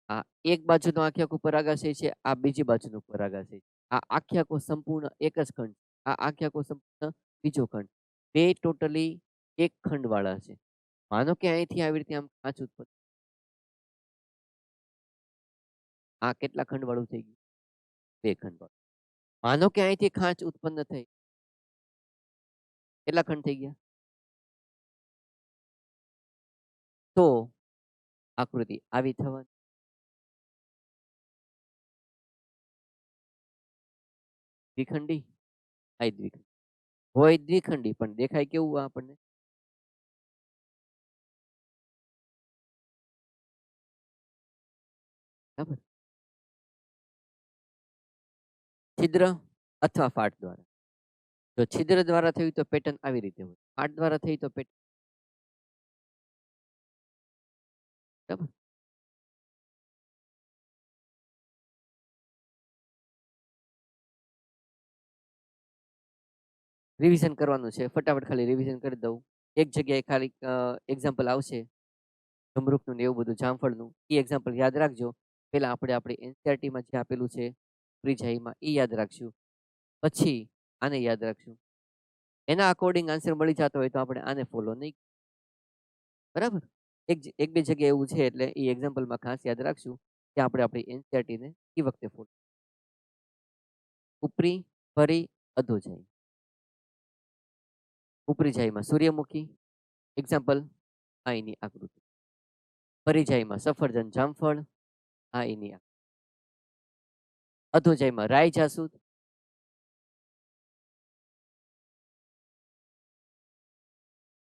આ એક બાજુનો આખે આખું પરાગાશય છે, આ બીજી બાજુનું પરાગાશય છે. આ આખે આખો સંપૂર્ણ એક જ ખંડ, આ આખે આખો સંપૂર્ણ બીજો ખંડ. બે ટોટલી એક ખંડ વાળા છે. માનો કે અહીંથી આવી રીતે આમ કાચ ઉત્પન્ન. આ કેટલા ખંડ વાળું થઈ ગયું? બે ખંડ વાળું. માનો કે અહીંથી ખાંચ ઉત્પન્ન થઈ, કેટલા ખંડ થઈ ગયા? તો આકૃતિ આવી થવાની. દ્વિખંડી, આ દ્વિખંડી હોય. દ્વિખંડી પણ દેખાય કેવું આપણને? બરાબર. છિદ્ર અથવા ફાટ દ્વારા. જો છિદ્ર દ્વારા થયું તો પેટર્ન આવી રીતે હોય. ફાટ દ્વારા થઈ તો પેટર્ન. બરાબર. રિવિઝન કરવાનું છે, ફટાફટ ખાલી રિવિઝન કરી દઉં. એક જગ્યાએ ખાલી એક્ઝામ્પલ આવશે જમરૂકનું ને એવું બધું, જામફળનું. એ એક્ઝામ્પલ યાદ રાખજો. પહેલા આપણે આપણી એનસીઆરટીમાં જે આપેલું છે પ્રિજાઈમાં એ યાદ રાખશું. પછી આને યાદ રાખશું. એના અકોર્ડિંગ આન્સર મળી જતો હોય તો આપણે આને ફોલો નહીં. બરાબર. એક બે જગ્યાએ એવું છે, એટલે એ એક્ઝામ્પલમાં ખાસ યાદ રાખશું કે આપણે આપણી એનસીઆરટીને એ વખતે ફોલો. ઉપરી, પરી, અધોજાઈ. ઉપરી જાઈમાં સૂર્યમુખી. એક્ઝામ્પલ આ એની આકૃતિ. પરિજાઈમાં સફરજન, જામફળ. આ એની આકૃતિ. અધોજાઈમાં રાય, જાસૂદ.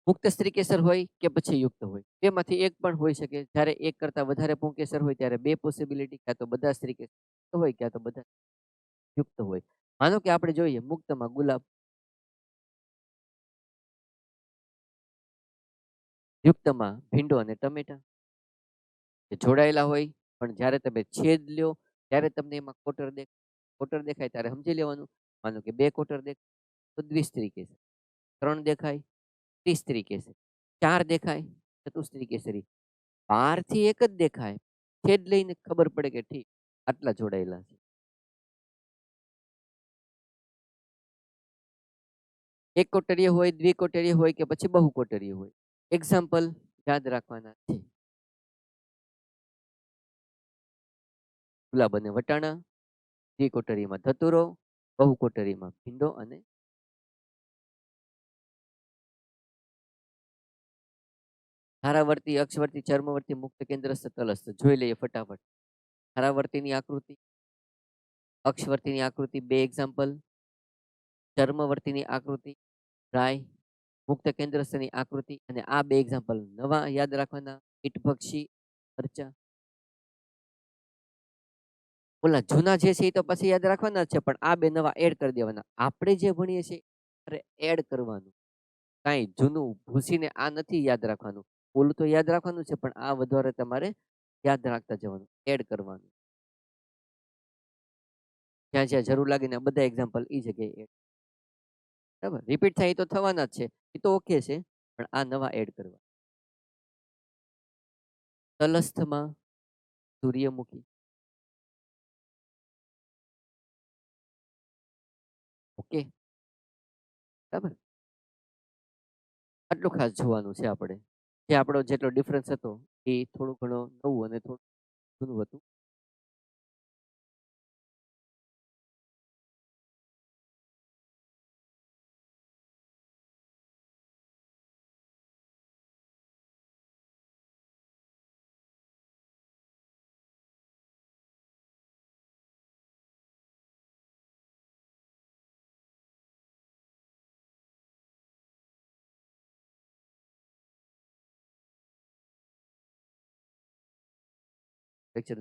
મુક્ત સ્ત્રીકેસર હોય કે પછી યુક્ત હોય, બેમાંથી એક પણ હોઈ શકે. જ્યારે એક કરતા વધારે પુંકેસર હોય ત્યારે બે પોસિબિલિટી, ક્યાં તો બધા સ્ત્રીકેસર હોય ક્યાં તો બધા યુક્ત હોય. માનો કે આપણે જોઈએ મુક્તમાં ગુલાબ, યુક્તમાં ભીંડો અને ટમેટા જોડાયેલા હોય, પણ જ્યારે તમે છેદ લ્યો ત્યારે તમને એમાં કોટર દેખાય. ક્વોટર દેખાય ત્યારે સમજી લેવાનું. માનો કે 2 ક્વોટર દેખાય તો દ્વિસ્તરી કેસરી. 3 દેખાય ત્રિસ્તરી કેસરી. 4 દેખાય ચતુસ્તરી કેસરી. 12 થી એક જ દેખાય છેદ લઈને ખબર પડે કે ઠીક આટલા જોડાયેલા છે. એક કોટરીય હોય, દ્વિકોટરીય હોય કે પછી બહુકોટરીય હોય. એક્ઝામ્પલ યાદ રાખવાના છે. ગુલાબ અને વટાણા, દ્વિકોટરીમાં ધતુરો, બહુકોટરીમાં ભીંડો અને ધારાવર્તી, અક્ષવર્તી, ચર્મવર્તી, મુક્ત કેન્દ્રસ્થ, તલસ્થ. જોઈ લઈએ ફટાફટ. ધારાવર્તીની આકૃતિ, અક્ષવર્તીની આકૃતિ, 2 એક્ઝામ્પલ. ચર્મવર્તીની આકૃતિ, રાય, મુક્ત કેન્દ્રસ્થની આકૃતિ અને આ 2 એક્ઝામ્પલ નવા યાદ રાખવાના. કીટભક્ષી, મરચા. ઓલા જૂના જે છે એ તો પછી યાદ રાખવાના જ છે, પણ આ 2 નવા એડ કરી દેવાના. આપણે જે ભણીએ છીએ એડ કરવાનું. કાંઈ જૂનું ભૂસીને આ નથી યાદ રાખવાનું. ઓલું તો યાદ રાખવાનું છે, પણ આ વધારે તમારે યાદ રાખતા જવાનું, એડ કરવાનું. જ્યાં જ્યાં જરૂર લાગે ને બધા એક્ઝામ્પલ એ જગ્યાએ એડ. બરાબર, રિપીટ થાય એ તો થવાના જ છે, એ તો ઓકે છે, પણ આ નવા એડ કરવા. તલસ્થમાં સૂર્યમુખી. ઓકે, બરાબર. આટલું ખાસ જોવાનું છે આપણે. જે આપણો જેટલો ડિફરન્સ હતો એ થોડું ઘણું નવું અને થોડું જૂનું હતું. લેક્ચર